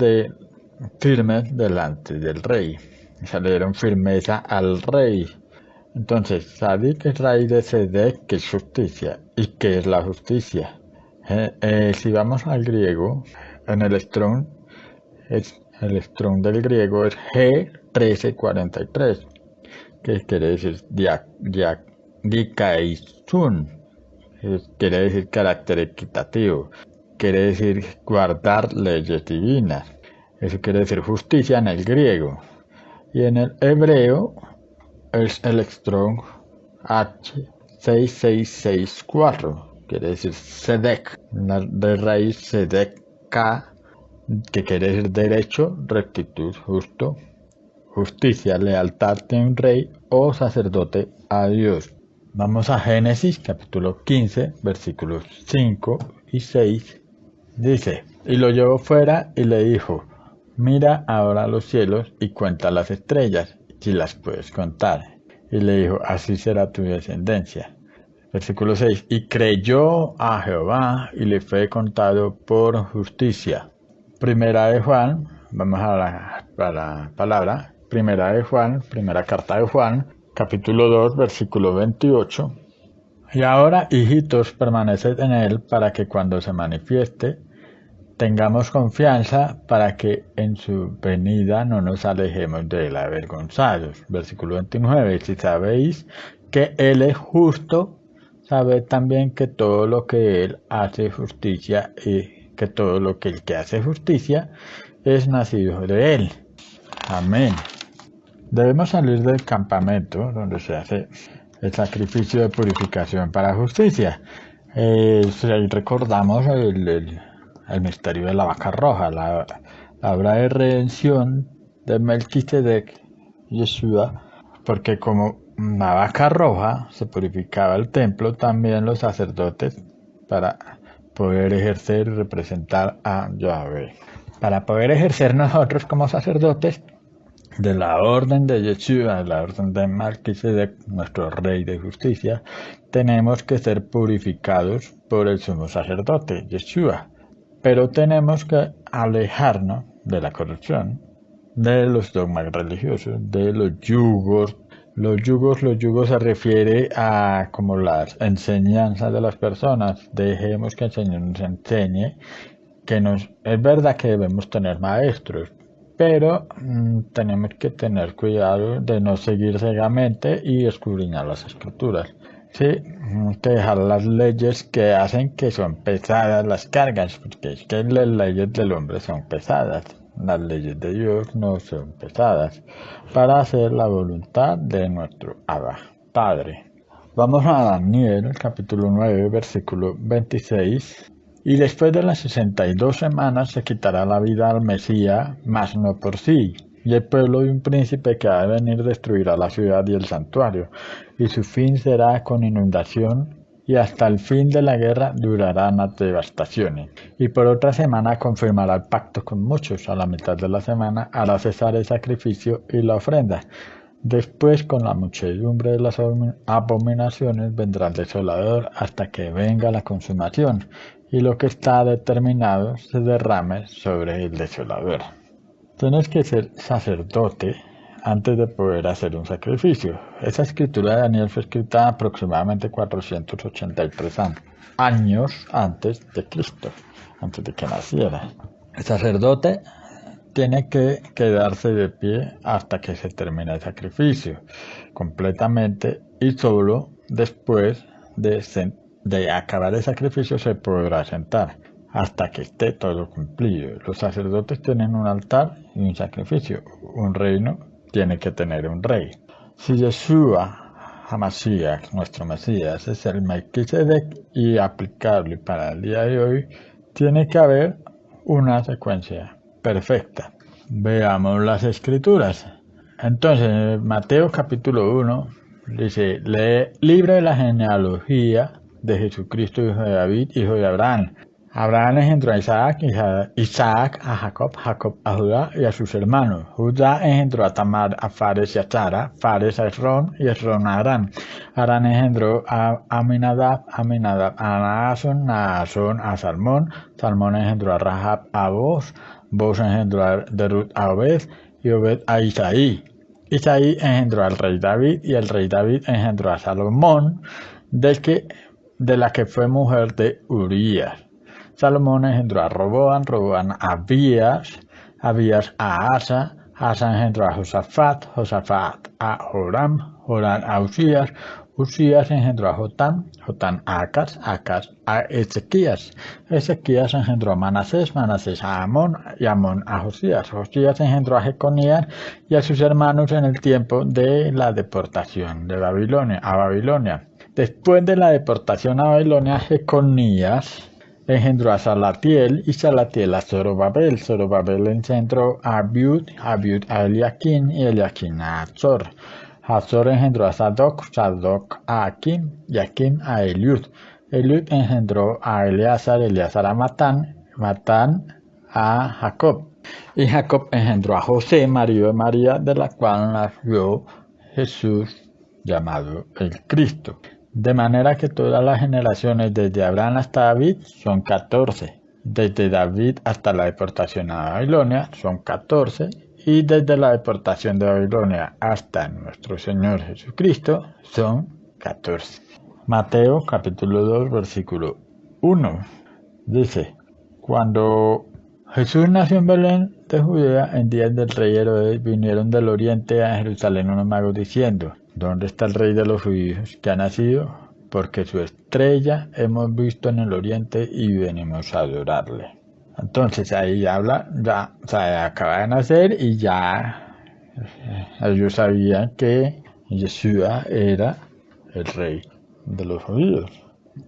firmes delante del rey. Se le dieron firmeza al rey. Entonces, Sadik es raíz de Sedek, que es justicia. ¿Y qué es la justicia? Si vamos al griego, en el Strong, el Strong del griego es G1343, que quiere decir dikaisun, quiere decir carácter equitativo, quiere decir guardar leyes divinas. Eso quiere decir justicia en el griego. Y en el hebreo es el Strong H6664, quiere decir Sedek, de raíz Sedek-K, que quiere decir derecho, rectitud, justo, justicia, lealtad de un rey o sacerdote a Dios. Vamos a Génesis capítulo 15, versículos 5 y 6. Dice, y lo llevó fuera y le dijo, mira ahora los cielos y cuenta las estrellas, si las puedes contar. Y le dijo, así será tu descendencia. Versículo 6, y creyó a Jehová y le fue contado por justicia. Primera de Juan, vamos a la palabra, primera carta de Juan, capítulo 2, versículo 28. Y ahora, hijitos, permaneced en él para que cuando se manifieste tengamos confianza para que en su venida no nos alejemos de él avergonzados. Versículo 29. Si sabéis que él es justo, sabed también que todo lo que él hace justicia y que todo lo que el que hace justicia es nacido de él. Amén. Debemos salir del campamento donde se hace el sacrificio de purificación para justicia. Si recordamos el misterio de la vaca roja, la obra de redención de Melquisedec, Yeshua, porque como la vaca roja se purificaba el templo, también los sacerdotes para poder ejercer y representar a Yahweh. Para poder ejercer nosotros como sacerdotes de la orden de Yeshua, de la orden de Melquisedec, nuestro rey de justicia, tenemos que ser purificados por el sumo sacerdote, Yeshua. Pero tenemos que alejarnos de la corrupción, de los dogmas religiosos, de los yugos. Los yugos se refiere a como las enseñanzas de las personas. Dejemos que el Señor nos enseñe, es verdad que debemos tener maestros, pero tenemos que tener cuidado de no seguir ciegamente y escudriñar las escrituras. Sí, que dejar las leyes que hacen que son pesadas las cargas, porque es que las leyes del hombre son pesadas, las leyes de Dios no son pesadas, para hacer la voluntad de nuestro Abba, Padre. Vamos a Daniel, capítulo 9, versículo 26. Y después de las 62 semanas se quitará la vida al Mesías, mas no por sí. Y el pueblo de un príncipe que ha de venir destruirá la ciudad y el santuario, y su fin será con inundación, y hasta el fin de la guerra durarán las devastaciones. Y por otra semana confirmará el pacto con muchos, a la mitad de la semana hará cesar el sacrificio y la ofrenda. Después, con la muchedumbre de las abominaciones, vendrá el desolador hasta que venga la consumación, y lo que está determinado se derrame sobre el desolador. Tienes que ser sacerdote antes de poder hacer un sacrificio. Esa escritura de Daniel fue escrita aproximadamente 483 años antes de Cristo, antes de que naciera. El sacerdote tiene que quedarse de pie hasta que se termine el sacrificio completamente, y solo después de acabar el sacrificio se podrá sentar hasta que esté todo cumplido. Los sacerdotes tienen un altar y un sacrificio. Un reino tiene que tener un rey. Si Yeshua Hamashiach, nuestro Mesías, es el Melquisedec, y aplicable para el día de hoy tiene que haber una secuencia perfecta. Veamos las escrituras. Entonces, Mateo capítulo 1 dice, lee libro de la genealogía de Jesucristo, hijo de David, hijo de Abraham. Abraham engendró a Isaac, Isaac a Jacob, Jacob a Judá y a sus hermanos. Judá engendró a Tamar, a Fares y a Zara, Fares a Esrón y Esrón a Arán. Arán engendró a Aminadab, Aminadab a Naasón, Naasón a Salmón, Salmón engendró a Rahab a Boz, Boz engendró a Derut a Obed y Obed a Isaí. Isaí engendró al rey David y el rey David engendró a Salomón, de la que fue mujer de Urías. Salomón engendró a Roboam, Roboam a Abías, Abías a Asa, Asa engendró a Josafat, Josafat a Joram, Joram a Usías, Usías engendró a Jotam, Jotam a Acaz, Acaz a Ezequías, Ezequías engendró a Manasés, Manasés a Amón y Amón a Josías, Josías engendró a Jeconías y a sus hermanos en el tiempo de la deportación de Babilonia, a Babilonia. Después de la deportación a Babilonia, Jeconías engendró a Salatiel y Salatiel a Zorobabel. Zorobabel engendró a Abiud, Abiud a Eliaquín y Eliaquín a Azor. Azor engendró a Sadoc, Sadoc a Aquim y Aquim a Eliud. Eliud engendró a Eleazar, Eleazar a Matán, Matán a Jacob. Y Jacob engendró a José, marido de María, de la cual nació Jesús, llamado el Cristo. De manera que todas las generaciones desde Abraham hasta David son 14. Desde David hasta la deportación a Babilonia son 14. Y desde la deportación de Babilonia hasta nuestro Señor Jesucristo son 14. Mateo capítulo 2 versículo 1 dice, cuando Jesús nació en Belén de Judea, en días del rey Herodes, vinieron del oriente a Jerusalén unos magos diciendo, ¿dónde está el rey de los judíos que ha nacido? Porque su estrella hemos visto en el oriente y venimos a adorarle. Entonces ahí habla, ya, o sea, acaba de nacer y ya ellos sabían que Yeshua era el rey de los judíos.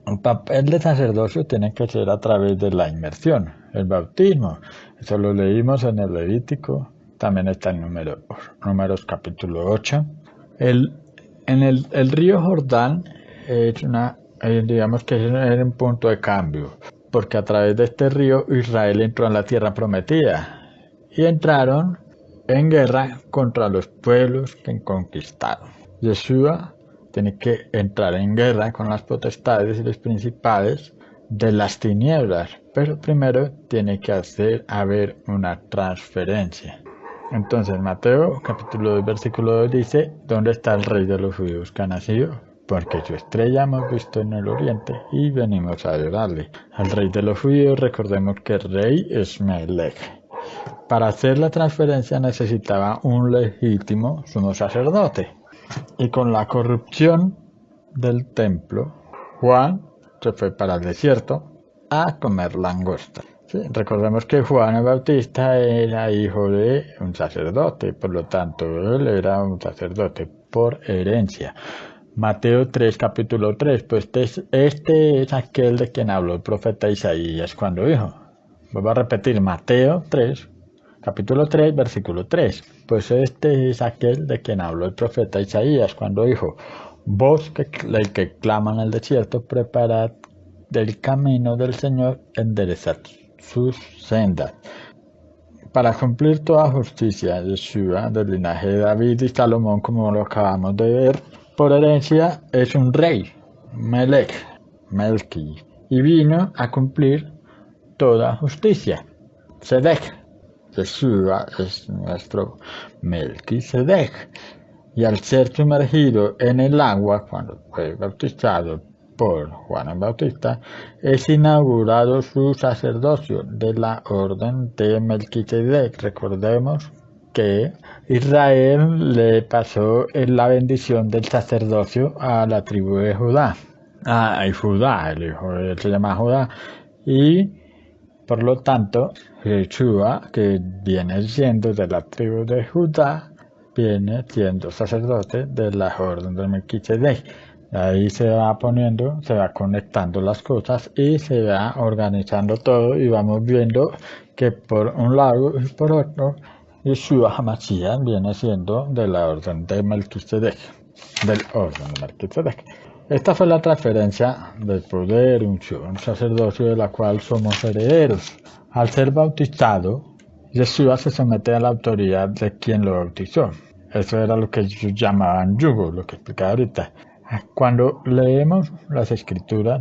El papel de sacerdocio tiene que ser a través de la inmersión, el bautismo. Eso lo leímos en el Levítico, también está en Números capítulo 8. El río Jordán es digamos que es un punto de cambio, porque a través de este río Israel entró en la tierra prometida y entraron en guerra contra los pueblos que conquistaron. Yeshua tiene que entrar en guerra con las potestades y los principados de las tinieblas, pero primero tiene que haber una transferencia. Entonces Mateo capítulo 2 versículo 2 dice, ¿dónde está el rey de los judíos que ha nacido? Porque su estrella hemos visto en el oriente y venimos a adorarle. Al rey de los judíos recordemos que el rey es Melech. Para hacer la transferencia necesitaba un legítimo sumo sacerdote. Y con la corrupción del templo, Juan se fue para el desierto a comer langosta. Sí, recordemos que Juan el Bautista era hijo de un sacerdote, por lo tanto él era un sacerdote por herencia. Mateo 3, capítulo 3, pues este es aquel de quien habló el profeta Isaías cuando dijo, vuelvo a repetir, Mateo 3, capítulo 3, versículo 3, pues este es aquel de quien habló el profeta Isaías cuando dijo, vos el que clama en el desierto, preparad del camino del Señor, enderezad sus sendas. Para cumplir toda justicia, Yeshua, del linaje de David y Salomón, como lo acabamos de ver, por herencia es un rey, Melech, Melqui, y vino a cumplir toda justicia. Sedec, Yeshua es nuestro Melquisedec, y al ser sumergido en el agua, cuando fue bautizado por Juan el Bautista, es inaugurado su sacerdocio de la orden de Melquisedec. Recordemos que Israel le pasó la bendición del sacerdocio a la tribu de Judá. Y Judá, el hijo de él se llama Judá. Y por lo tanto, Yeshua, que viene siendo de la tribu de Judá, viene siendo sacerdote de la orden de Melquisedec. Ahí se va poniendo, se va conectando las cosas y se va organizando todo y vamos viendo que por un lado y por otro, Yeshua HaMashiach viene siendo de la orden de Melquisedec, del orden de Melquisedec. Esta fue la transferencia del poder, unción, sacerdocio de la cual somos herederos. Al ser bautizado, Yeshua se somete a la autoridad de quien lo bautizó. Eso era lo que ellos llamaban yugo, lo que explicaba ahorita. Cuando leemos las escrituras,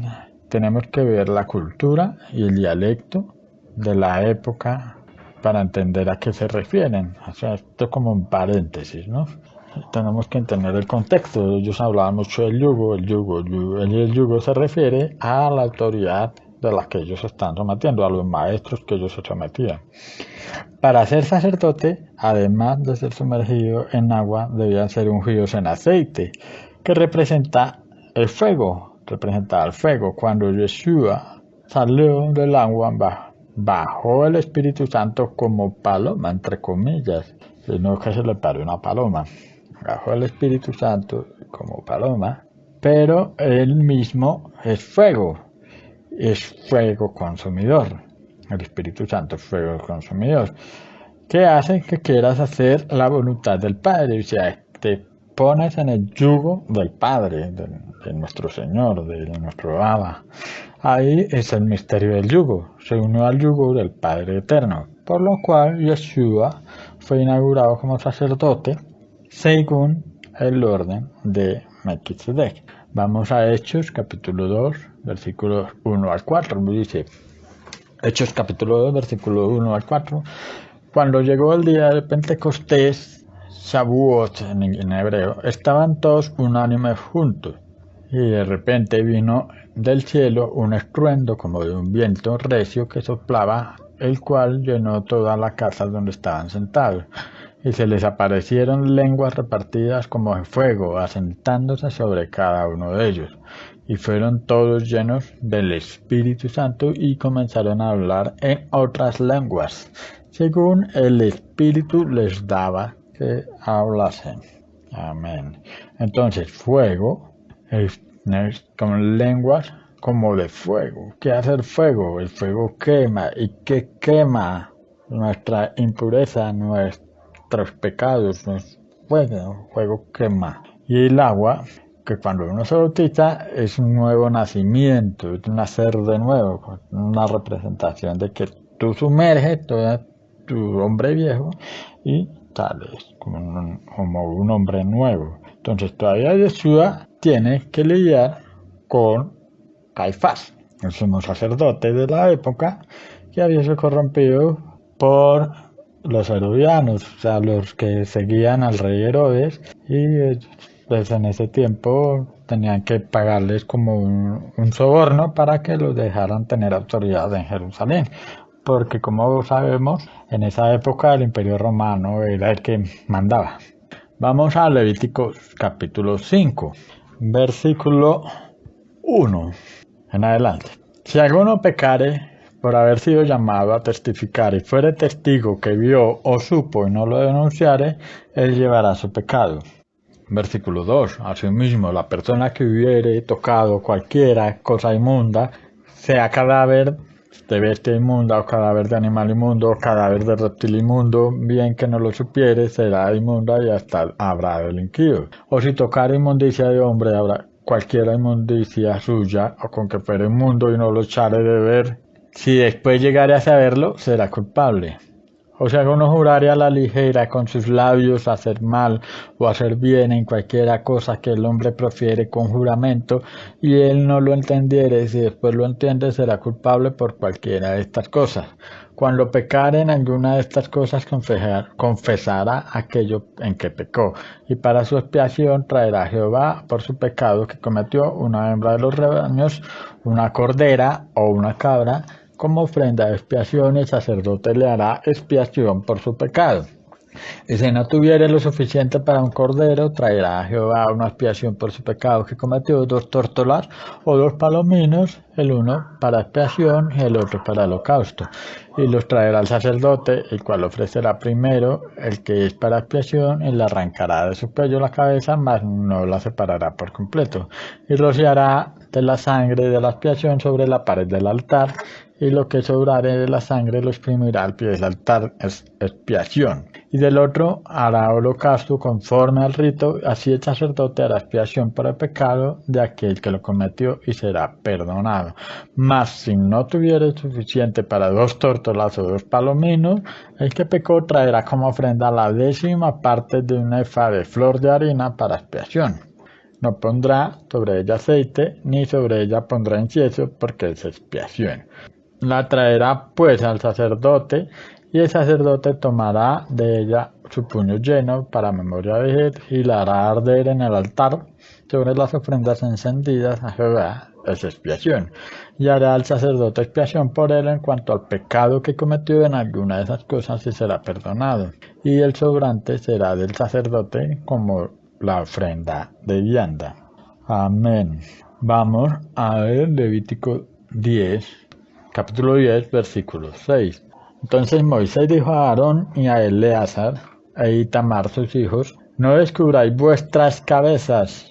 tenemos que ver la cultura y el dialecto de la época para entender a qué se refieren. O sea, esto es como un paréntesis, ¿no? Tenemos que entender el contexto. Ellos hablaban mucho del yugo. El yugo se refiere a la autoridad de la que ellos se están sometiendo, a los maestros que ellos se sometían. Para ser sacerdote, además de ser sumergido en agua, debían ser ungidos en aceite, que representa el fuego, representaba el fuego. Cuando Yeshua salió del agua, bajó el Espíritu Santo como paloma, entre comillas, sino que se le paró una paloma. Bajó el Espíritu Santo como paloma, pero él mismo es fuego consumidor. El Espíritu Santo es fuego consumidor, que hace que quieras hacer la voluntad del Padre, o sea, te pones en el yugo del Padre, de nuestro Señor, de nuestro Abba. Ahí es el misterio del yugo, se unió al yugo del Padre Eterno, por lo cual Yeshua fue inaugurado como sacerdote según el orden de Melquisedec. Vamos a Hechos capítulo 2, versículos 1 al 4, dice Hechos capítulo 2, versículo 1 al 4. Cuando llegó el día de Pentecostés, Shavuot en hebreo, estaban todos unánimes juntos, y de repente vino del cielo un estruendo como de un viento recio que soplaba, el cual llenó toda la casa donde estaban sentados, y se les aparecieron lenguas repartidas como de fuego, asentándose sobre cada uno de ellos, y fueron todos llenos del Espíritu Santo y comenzaron a hablar en otras lenguas, según el Espíritu les daba que hablasen. Amén. Entonces, fuego es como lenguas como de fuego. ¿Qué hace el fuego? El fuego quema. ¿Y qué quema? Nuestra impureza, nuestros pecados. Fuego quema. Y el agua, que cuando uno se bautiza es un nuevo nacimiento, es nacer de nuevo, una representación de que tú sumerges todo tu hombre viejo y sales como un hombre nuevo. Entonces todavía Yeshua tiene que lidiar con Caifás, el sumo sacerdote de la época, que había sido corrompido por los herodianos, o sea, los que seguían al rey Herodes, y pues en ese tiempo tenían que pagarles como un soborno para que los dejaran tener autoridad en Jerusalén, porque como sabemos, en esa época el Imperio Romano era el que mandaba. Vamos a Levíticos capítulo 5, versículo 1 en adelante. Si alguno pecare por haber sido llamado a testificar y fuere testigo que vio o supo y no lo denunciare, él llevará su pecado. Versículo 2. Asimismo, la persona que hubiere tocado cualquiera cosa inmunda, sea cadáver de bestia inmunda o cadáver de animal inmundo o cadáver de reptil inmundo, bien que no lo supiere, será inmunda y hasta habrá delinquido. O si tocar inmundicia de hombre, habrá cualquiera inmundicia suya, o con que fuere inmundo y no lo echare de ver, si después llegare a saberlo, será culpable. O si alguno jurare a la ligera con sus labios hacer mal o hacer bien en cualquiera cosa que el hombre profiere con juramento, y él no lo entendiere, si después lo entiende, será culpable por cualquiera de estas cosas. Cuando pecare en alguna de estas cosas, confesará aquello en que pecó, y para su expiación traerá a Jehová por su pecado que cometió una hembra de los rebaños, una cordera o una cabra, como ofrenda de expiación, el sacerdote le hará expiación por su pecado. Y si no tuviere lo suficiente para un cordero, traerá a Jehová una expiación por su pecado que cometió 2 tórtolas o 2 palominos, el uno para expiación y el otro para holocausto. Y los traerá al sacerdote, el cual ofrecerá primero el que es para expiación, y le arrancará de su cuello la cabeza, mas no la separará por completo. Y rociará de la sangre de la expiación sobre la pared del altar, y lo que sobrare de la sangre lo exprimirá al pie del altar expiación. Y del otro hará holocausto conforme al rito, así el sacerdote hará expiación por el pecado de aquel que lo cometió y será perdonado. Mas si no tuviere suficiente para 2 tórtolas o 2 palominos, el que pecó traerá como ofrenda la 10ª parte de un efa de flor de harina para expiación. No pondrá sobre ella aceite, ni sobre ella pondrá incienso, porque es expiación. La traerá pues al sacerdote, y el sacerdote tomará de ella su puño lleno para memoria de él, y la hará arder en el altar sobre las ofrendas encendidas a Jehová, es expiación. Y hará al sacerdote expiación por él en cuanto al pecado que cometió en alguna de esas cosas, y será perdonado. Y el sobrante será del sacerdote como la ofrenda de vianda. Amén. Vamos a ver Levítico 10, capítulo 10, versículo 6. Entonces Moisés dijo a Aarón y a Eleazar e Itamar sus hijos: no descubráis vuestras cabezas.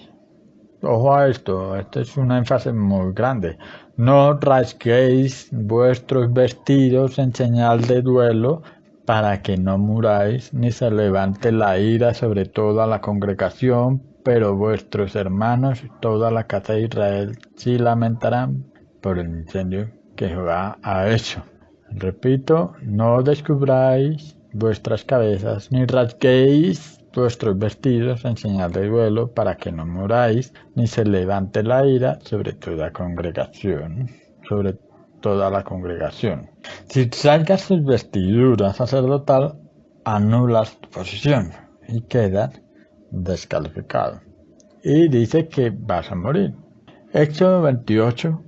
Ojo a esto es un énfasis muy grande. No rasguéis vuestros vestidos en señal de duelo, para que no muráis, ni se levante la ira sobre toda la congregación, pero vuestros hermanos y toda la casa de Israel sí lamentarán por el incendio que Jehová ha hecho. Repito, no descubráis vuestras cabezas, ni rasguéis vuestros vestidos en señal de duelo, para que no muráis, ni se levante la ira sobre toda la congregación. Si rasgas sus vestiduras sacerdotal, anulas tu posición y quedas descalificado. Y dice que vas a morir. Éxodo 28,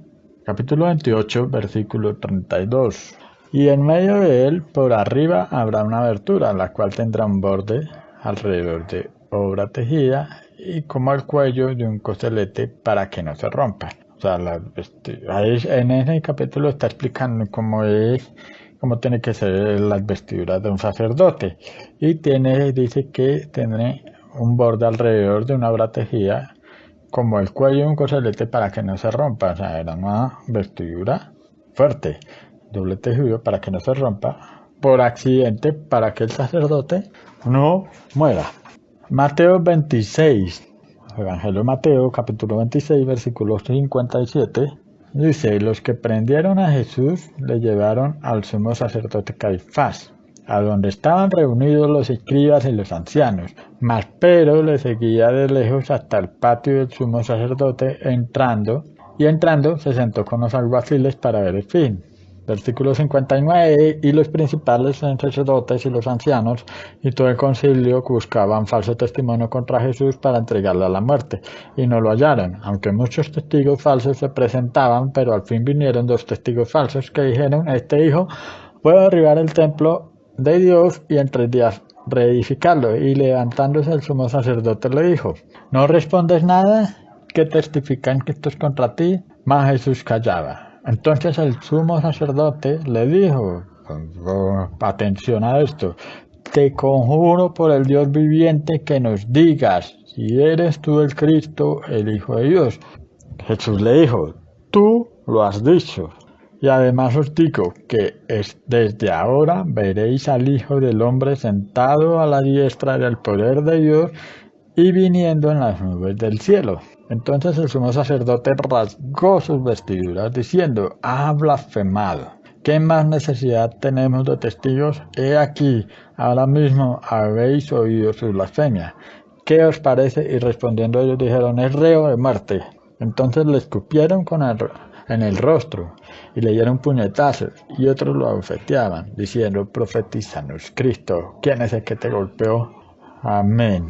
capítulo 28, versículo 32. Y en medio de él, por arriba, habrá una abertura, la cual tendrá un borde alrededor de obra tejida, y como el cuello de un coselete, para que no se rompa. O sea, en ese capítulo está explicando cómo tiene que ser las vestiduras de un sacerdote. Y dice que tiene un borde alrededor de una obra tejida, como el cuello de un coselete, para que no se rompa. O sea, era una vestidura fuerte, doble tejido, para que no se rompa por accidente, para que el sacerdote no muera. Mateo 26, Evangelio de Mateo, capítulo 26, versículo 57, dice: los que prendieron a Jesús le llevaron al sumo sacerdote Caifás, a donde estaban reunidos los escribas y los ancianos. Mas Pedro le seguía de lejos hasta el patio del sumo sacerdote, entrando se sentó con los alguaciles para ver el fin. Versículo 59, y los principales sacerdotes y los ancianos y todo el concilio buscaban falso testimonio contra Jesús para entregarle a la muerte, y no lo hallaron, aunque muchos testigos falsos se presentaban, pero al fin vinieron 2 testigos falsos que dijeron: este hijo puede derribar el templo de Dios y en 3 días reedificarlo. Y levantándose el sumo sacerdote le dijo: ¿no respondes nada? ¿Qué testifican que esto es contra ti? Mas Jesús callaba. Entonces el sumo sacerdote le dijo: atención a esto, te conjuro por el Dios viviente que nos digas si eres tú el Cristo, el Hijo de Dios. Jesús le dijo: tú lo has dicho. Y además os digo que desde ahora veréis al Hijo del Hombre sentado a la diestra del poder de Dios y viniendo en las nubes del cielo. Entonces el sumo sacerdote rasgó sus vestiduras, diciendo: ha blasfemado. ¿Qué más necesidad tenemos de testigos? He aquí, ahora mismo habéis oído su blasfemia. ¿Qué os parece? Y respondiendo ellos dijeron: es reo de muerte. Entonces le escupieron en el rostro y le dieron puñetazos, y otros lo abofeteaban, diciendo: profetízanos, Cristo, ¿quién es el que te golpeó? Amén.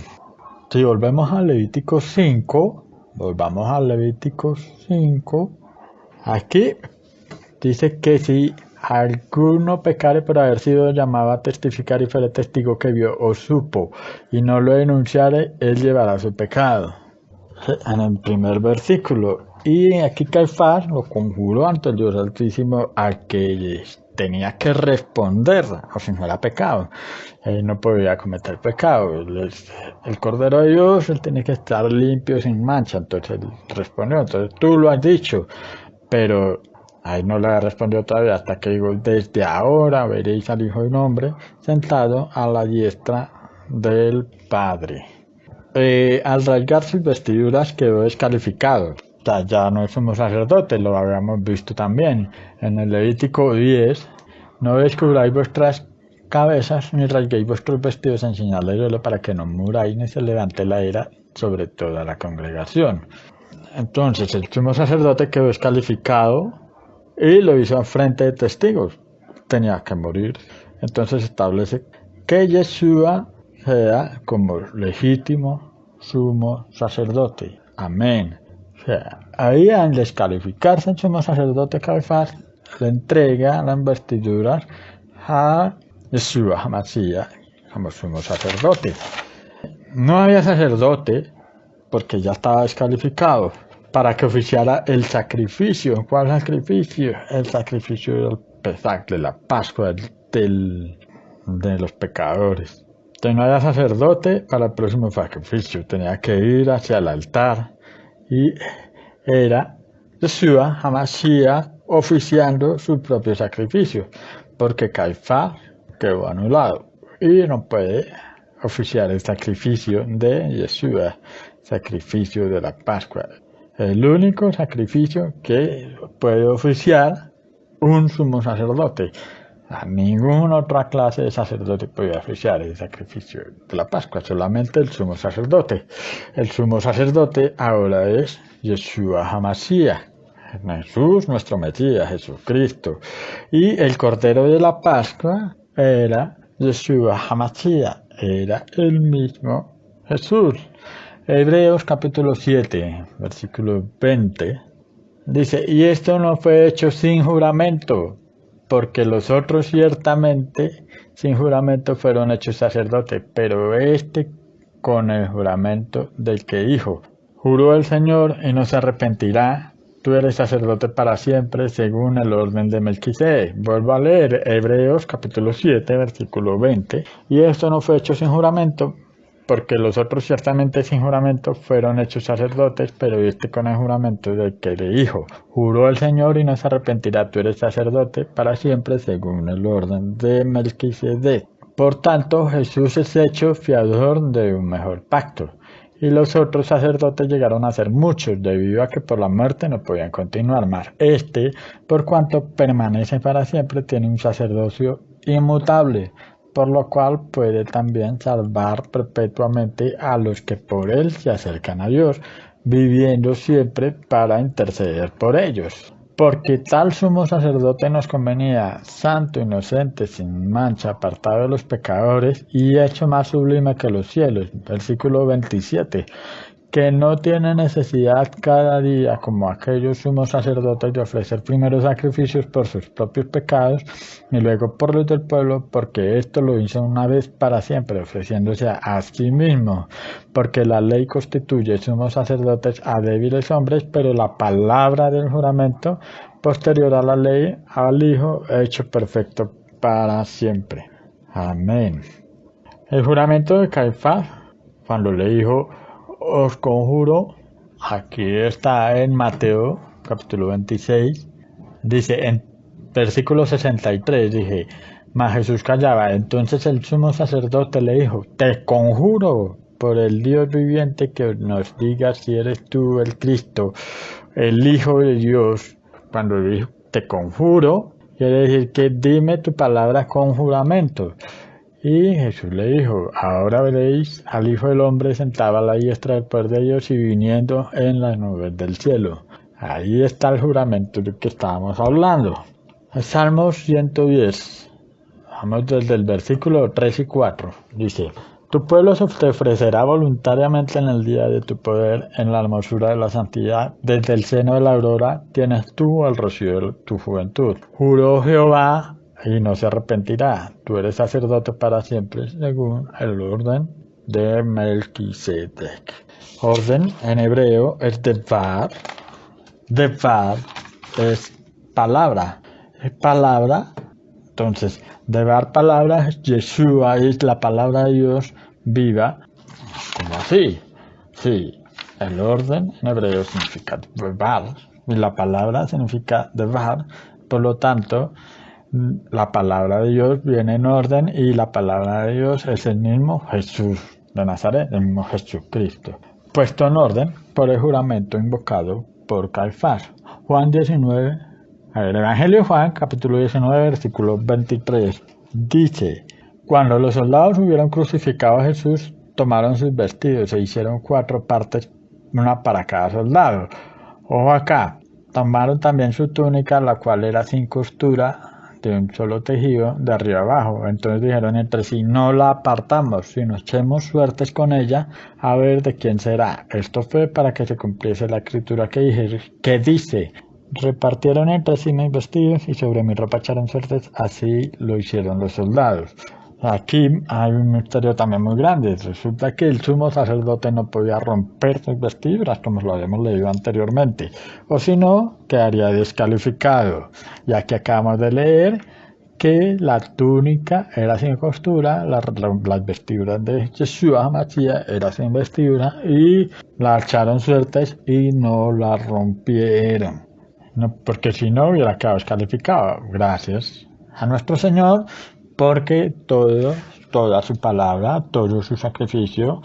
Si volvemos a Levítico 5, aquí dice que si alguno pecare por haber sido llamado a testificar y fuere testigo que vio o supo y no lo denunciare, él llevará su pecado. En el primer versículo, Y aquí Caifás lo conjuró ante el Dios Altísimo a que tenía que responder, o si no era pecado. Él no podía cometer pecado. El Cordero de Dios, él tenía que estar limpio, sin mancha. Entonces él respondió, entonces tú lo has dicho, pero ahí no le respondió todavía hasta que digo, desde ahora veréis al Hijo del Hombre sentado a la diestra del Padre. Al rasgar sus vestiduras quedó descalificado. O sea, ya no es sumo sacerdote, lo habíamos visto también. En el Levítico 10, no descubráis vuestras cabezas ni rasguéis vuestros vestidos en señal de duelo para que no muráis ni se levante la ira sobre toda la congregación. Entonces el sumo sacerdote quedó descalificado y lo hizo frente de testigos. Tenía que morir. Entonces establece que Yeshua sea como legítimo sumo sacerdote. Amén. O sea, ahí al descalificarse el sumo sacerdote Caifás, le entrega las vestiduras a Yeshua HaMashiach como sumo sacerdote. No había sacerdote porque ya estaba descalificado para que oficiara el sacrificio. ¿Cuál sacrificio? El sacrificio del Pesach, de la Pascua, de los pecadores. Entonces no había sacerdote para el próximo sacrificio. Tenía que ir hacia el altar y era Yeshua HaMashiach oficiando su propio sacrificio, porque Caifás quedó anulado y no puede oficiar el sacrificio de Yeshua, sacrificio de la Pascua. El único sacrificio que puede oficiar un sumo sacerdote. A ninguna otra clase de sacerdote podía oficiar el sacrificio de la Pascua, solamente el sumo sacerdote. El sumo sacerdote ahora es Yeshua HaMashiach, Jesús, nuestro Mesías, Jesucristo. Y el Cordero de la Pascua era Yeshua HaMashiach, era el mismo Jesús. Hebreos capítulo 7, versículo 20, dice, y esto no fue hecho sin juramento, porque los otros ciertamente sin juramento fueron hechos sacerdotes, pero este con el juramento del que dijo, juró el Señor y no se arrepentirá, tú eres sacerdote para siempre según el orden de Melquisedec. Vuelvo a leer Hebreos capítulo 7, versículo 20, y esto no fue hecho sin juramento, porque los otros ciertamente sin juramento fueron hechos sacerdotes, pero este con el juramento del que le dijo, juró el Señor y no se arrepentirá, tú eres sacerdote para siempre según el orden de Melquisedec. Por tanto, Jesús es hecho fiador de un mejor pacto, y los otros sacerdotes llegaron a ser muchos, debido a que por la muerte no podían continuar más. Por cuanto permanece para siempre, tiene un sacerdocio inmutable, por lo cual puede también salvar perpetuamente a los que por él se acercan a Dios, viviendo siempre para interceder por ellos. Porque tal sumo sacerdote nos convenía, santo, inocente, sin mancha, apartado de los pecadores y hecho más sublime que los cielos. Versículo 27. Que no tiene necesidad cada día, como aquellos sumos sacerdotes, de ofrecer primero sacrificios por sus propios pecados y luego por los del pueblo, porque esto lo hizo una vez para siempre, ofreciéndose a sí mismo, porque la ley constituye sumos sacerdotes a débiles hombres, pero la palabra del juramento posterior a la ley, al Hijo, hecho perfecto para siempre. Amén. El juramento de Caifás, cuando le dijo, os conjuro, aquí está en Mateo capítulo 26, dice en versículo 63, dije, mas Jesús callaba, entonces el sumo sacerdote le dijo, te conjuro por el Dios viviente que nos digas si eres tú el Cristo, el Hijo de Dios. Cuando dijo, te conjuro, quiere decir que dime tu palabra con juramento. Y Jesús le dijo, ahora veréis al Hijo del Hombre sentado a la diestra del poder de Dios y viniendo en las nubes del cielo. Ahí está el juramento del que estábamos hablando. Salmos 110. Vamos desde el versículo 3 y 4. Dice, tu pueblo se te ofrecerá voluntariamente en el día de tu poder, en la hermosura de la santidad. Desde el seno de la aurora tienes tú el rocío de tu juventud. Juró Jehová y no se arrepentirá. Tú eres sacerdote para siempre, según el orden de Melquisedec. Orden en hebreo es Devar, Devar es palabra. Es palabra. Entonces, Devar palabra, Yeshua es la palabra de Dios viva. ¿Cómo así? Sí, el orden en hebreo significa Devar y la palabra significa Devar. Por lo tanto, la palabra de Dios viene en orden y la palabra de Dios es el mismo Jesús de Nazaret, el mismo Jesucristo, puesto en orden por el juramento invocado por Caifás. Juan 19, el Evangelio de Juan, capítulo 19, versículo 23, dice: cuando los soldados hubieron crucificado a Jesús, tomaron sus vestidos e hicieron 4 partes, una para cada soldado. Ojo acá, tomaron también su túnica, la cual era sin costura, de un solo tejido, de arriba abajo. Entonces dijeron entre sí: no la apartamos, sino echemos suertes con ella, a ver de quién será. Esto fue para que se cumpliese la escritura que dice: repartieron entre sí mis vestidos y sobre mi ropa echaron suertes. Así lo hicieron los soldados. Aquí hay un misterio también muy grande. Resulta que el sumo sacerdote no podía romper sus vestiduras, como lo habíamos leído anteriormente, o si no, quedaría descalificado, ya que acabamos de leer que la túnica era sin costura, las vestiduras de Yeshua Hamashiach eran sin vestidura y la echaron suertes y no la rompieron. No, porque si no hubiera quedado descalificado. Gracias a nuestro Señor, porque toda su palabra, todo su sacrificio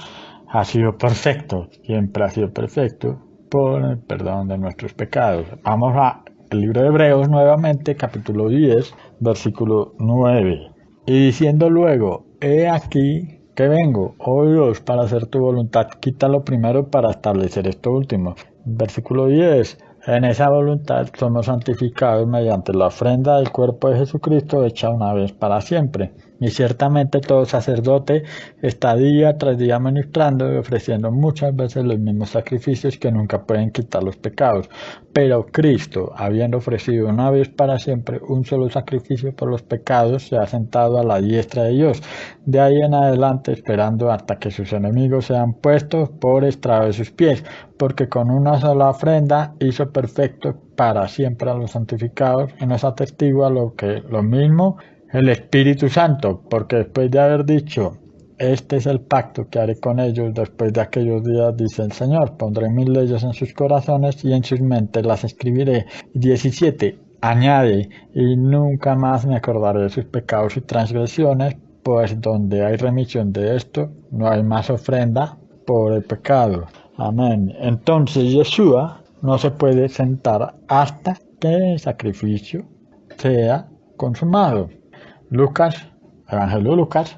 ha sido perfecto, siempre ha sido perfecto por el perdón de nuestros pecados. Vamos al libro de Hebreos nuevamente, capítulo 10, versículo 9. Y diciendo luego: he aquí que vengo, oh Dios, para hacer tu voluntad. Quítalo primero para establecer esto último. Versículo 10. En esa voluntad somos santificados mediante la ofrenda del cuerpo de Jesucristo hecha una vez para siempre. Y ciertamente todo sacerdote está día tras día ministrando y ofreciendo muchas veces los mismos sacrificios que nunca pueden quitar los pecados. Pero Cristo, habiendo ofrecido una vez para siempre un solo sacrificio por los pecados, se ha sentado a la diestra de Dios. De ahí en adelante, esperando hasta que sus enemigos sean puestos por estrado de sus pies, porque con una sola ofrenda hizo perfecto para siempre a los santificados, y nos atestigua lo mismo el Espíritu Santo, porque después de haber dicho: este es el pacto que haré con ellos después de aquellos días, dice el Señor, pondré mis leyes en sus corazones y en sus mentes las escribiré. 17. Añade: y nunca más me acordaré de sus pecados y transgresiones, pues donde hay remisión de esto, no hay más ofrenda por el pecado. Amén. Entonces Yeshua no se puede sentar hasta que el sacrificio sea consumado. Evangelio de Lucas,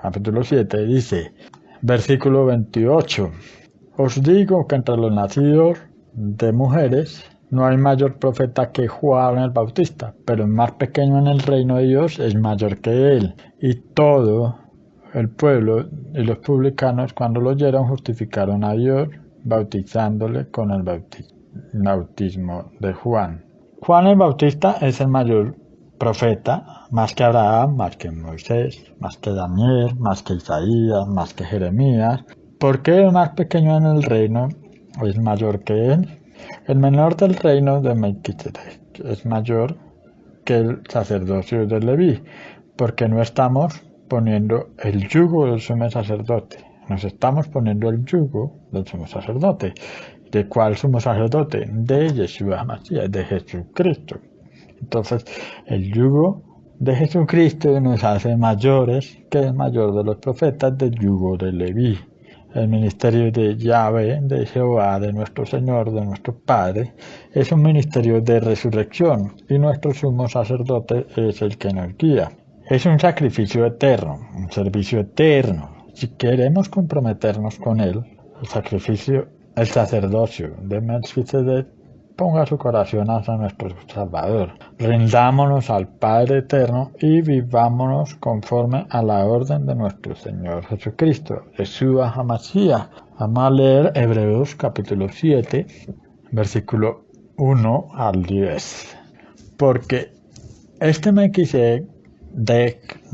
capítulo 7, dice, versículo 28: os digo que entre los nacidos de mujeres no hay mayor profeta que Juan el Bautista, pero el más pequeño en el reino de Dios es mayor que él. Y todo el pueblo y los publicanos, cuando lo oyeron, justificaron a Dios, bautizándole con el bautismo de Juan. Juan el Bautista es el mayor profeta, más que Abraham, más que Moisés, más que Daniel, más que Isaías, más que Jeremías. ¿Por qué el más pequeño en el reino es mayor que él? El menor del reino de Melquisedec es mayor que el sacerdocio de Leví, porque no estamos poniendo el yugo del sumo sacerdote, nos estamos poniendo el yugo del sumo sacerdote. ¿De cuál sumo sacerdote? De Yeshua Hamashiach, de Jesucristo. Entonces, el yugo de Jesucristo nos hace mayores que el mayor de los profetas del yugo de Leví. El ministerio de Yahvé, de Jehová, de nuestro Señor, de nuestro Padre, es un ministerio de resurrección, y nuestro sumo sacerdote es el que nos guía. Es un sacrificio eterno, un servicio eterno. Si queremos comprometernos con él, el sacerdocio de Melquisedec, ponga su corazón hacia nuestro Salvador. Rindámonos al Padre Eterno y vivámonos conforme a la orden de nuestro Señor Jesucristo, Yeshua Hamashiach. Vamos a leer Hebreos capítulo 7, versículo 1 al 10. Porque este Melquisedec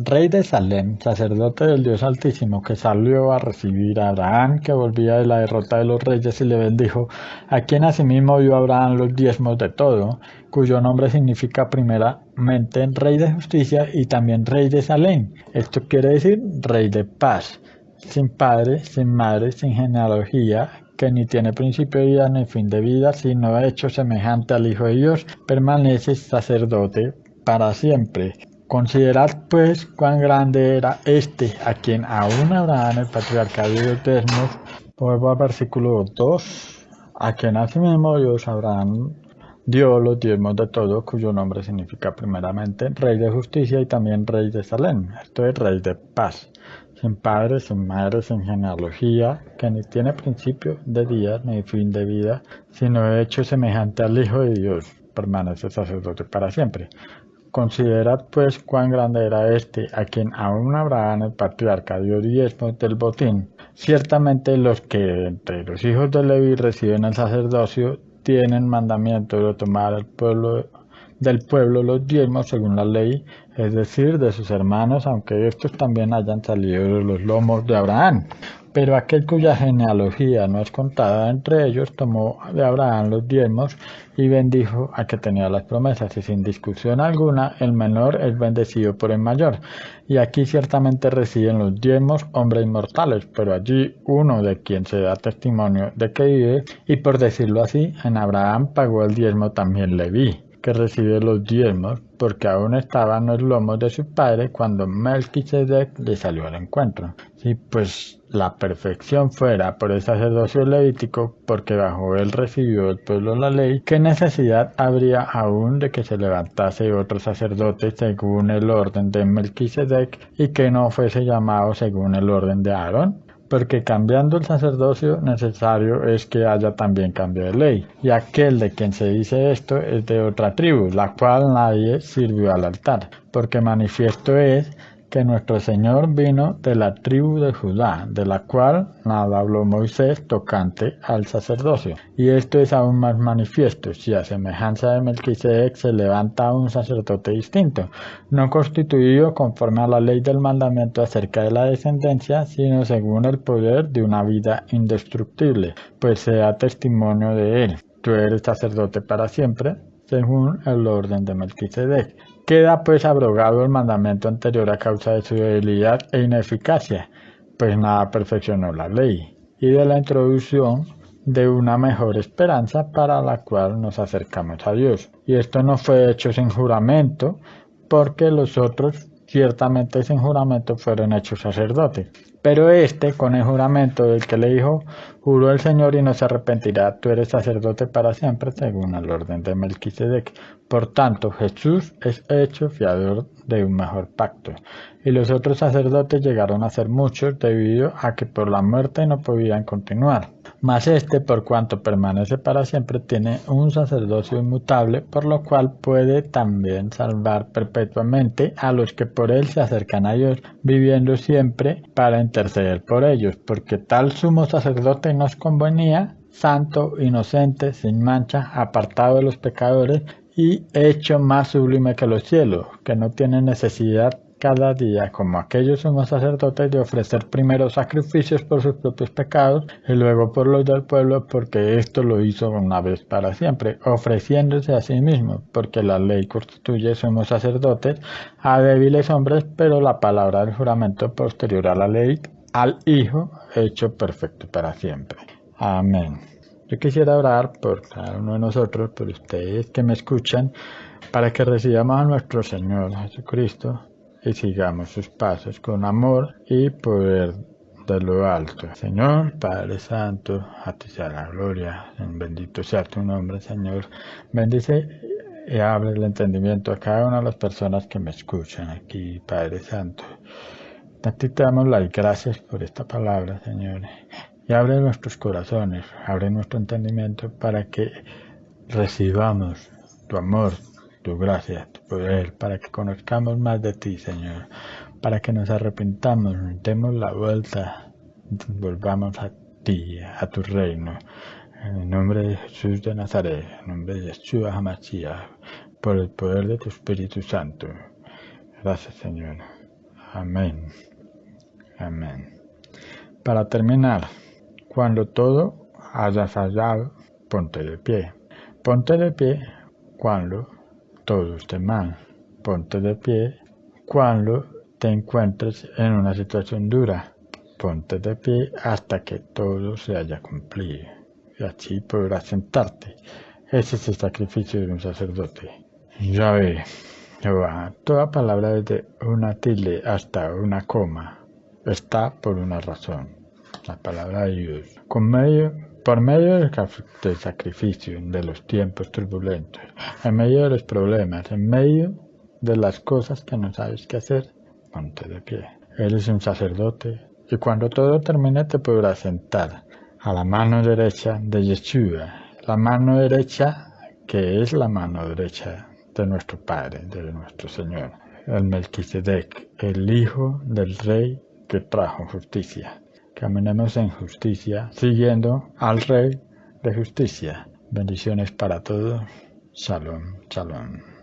rey de Salem, sacerdote del Dios Altísimo, que salió a recibir a Abraham, que volvía de la derrota de los reyes, y le bendijo, a quien asimismo dio Abraham los diezmos de todo, cuyo nombre significa primeramente rey de justicia y también rey de Salem. Esto quiere decir rey de paz, sin padre, sin madre, sin genealogía, que ni tiene principio de vida ni fin de vida, sino hecho semejante al Hijo de Dios, permanece sacerdote para siempre. Considerad pues cuán grande era este, a quien aún Abraham, el patriarca, dio los diezmos. Vuelvo al versículo 2, a quien asimismo Dios Abraham dio los diezmos de todo, cuyo nombre significa primeramente rey de justicia y también rey de Salem, esto es rey de paz, sin padre, sin madre, sin genealogía, que ni tiene principio de día ni fin de vida, sino hecho semejante al Hijo de Dios, permanece sacerdote para siempre. Considerad pues cuán grande era este, a quien aún Abraham el patriarca dio diezmos del botín. Ciertamente los que entre los hijos de Leví reciben el sacerdocio tienen mandamiento de tomar del pueblo los diezmos según la ley, es decir, de sus hermanos, aunque estos también hayan salido de los lomos de Abraham. Pero aquel cuya genealogía no es contada entre ellos, tomó de Abraham los diezmos y bendijo a que tenía las promesas, y sin discusión alguna, el menor es bendecido por el mayor. Y aquí ciertamente reciben los diezmos hombres mortales, pero allí uno de quien se da testimonio de que vive, y por decirlo así, en Abraham pagó el diezmo también Leví, que recibe los diezmos, porque aún estaba en los lomos de su padre cuando Melquisedec le salió al encuentro. Si pues la perfección fuera por el sacerdocio levítico, porque bajo él recibió el pueblo la ley, ¿qué necesidad habría aún de que se levantase otro sacerdote según el orden de Melquisedec y que no fuese llamado según el orden de Aarón? Porque cambiando el sacerdocio necesario es que haya también cambio de ley, y aquel de quien se dice esto es de otra tribu, la cual nadie sirvió al altar, porque manifiesto es que nuestro Señor vino de la tribu de Judá, de la cual nada habló Moisés tocante al sacerdocio. Y esto es aún más manifiesto, si a semejanza de Melquisedec se levanta un sacerdote distinto, no constituido conforme a la ley del mandamiento acerca de la descendencia, sino según el poder de una vida indestructible, pues se da testimonio de él. Tú eres sacerdote para siempre, según el orden de Melquisedec. Queda pues abrogado el mandamiento anterior a causa de su debilidad e ineficacia, pues nada perfeccionó la ley, y de la introducción de una mejor esperanza para la cual nos acercamos a Dios. Y esto no fue hecho sin juramento, porque los otros ciertamente sin juramento fueron hechos sacerdotes. Pero este, con el juramento del que le dijo, juró el Señor y no se arrepentirá, tú eres sacerdote para siempre, según el orden de Melquisedec. Por tanto, Jesús es hecho fiador de un mejor pacto. Y los otros sacerdotes llegaron a ser muchos debido a que por la muerte no podían continuar. Mas este, por cuanto permanece para siempre, tiene un sacerdocio inmutable, por lo cual puede también salvar perpetuamente a los que por él se acercan a Dios, viviendo siempre para interceder por ellos, porque tal sumo sacerdote nos convenía, santo, inocente, sin mancha, apartado de los pecadores y hecho más sublime que los cielos, que no tiene necesidad cada día, como aquellos sumos sacerdotes, de ofrecer primero sacrificios por sus propios pecados y luego por los del pueblo, porque esto lo hizo una vez para siempre, ofreciéndose a sí mismo, porque la ley constituye sumos sacerdotes a débiles hombres, pero la palabra del juramento posterior a la ley, al Hijo, hecho perfecto para siempre. Amén. Yo quisiera orar por cada uno de nosotros, por ustedes que me escuchan, para que recibamos a nuestro Señor Jesucristo y sigamos sus pasos con amor y poder de lo alto. Señor, Padre Santo, a ti sea la gloria, bendito sea tu nombre, Señor. Bendice y abre el entendimiento a cada una de las personas que me escuchan aquí, Padre Santo. A ti te damos las gracias por esta palabra, Señor. Y abre nuestros corazones, abre nuestro entendimiento para que recibamos tu amor, tu gracia, tu poder, para que conozcamos más de ti, Señor, para que nos arrepintamos, nos demos la vuelta, volvamos a ti, a tu reino. En el nombre de Jesús de Nazaret, en el nombre de Yeshua HaMashiach, por el poder de tu Espíritu Santo. Gracias, Señor. Amén. Amén. Para terminar, cuando todo haya fallado, ponte de pie. Ponte de pie cuando todo esté mal. Ponte de pie cuando te encuentres en una situación dura. Ponte de pie hasta que todo se haya cumplido. Y así podrás sentarte. Ese es el sacrificio de un sacerdote. Yahvé, Jehová, toda palabra desde una tilde hasta una coma está por una razón. La palabra de Dios. Por medio del sacrificio, de los tiempos turbulentos, en medio de los problemas, en medio de las cosas que no sabes qué hacer, ponte de pie. Eres un sacerdote y cuando todo termine te podrás sentar a la mano derecha de Yeshua, la mano derecha que es la mano derecha de nuestro Padre, de nuestro Señor, el Melquisedec, el Hijo del Rey que trajo justicia. Caminemos en justicia, siguiendo al Rey de justicia. Bendiciones para todos. Shalom, shalom.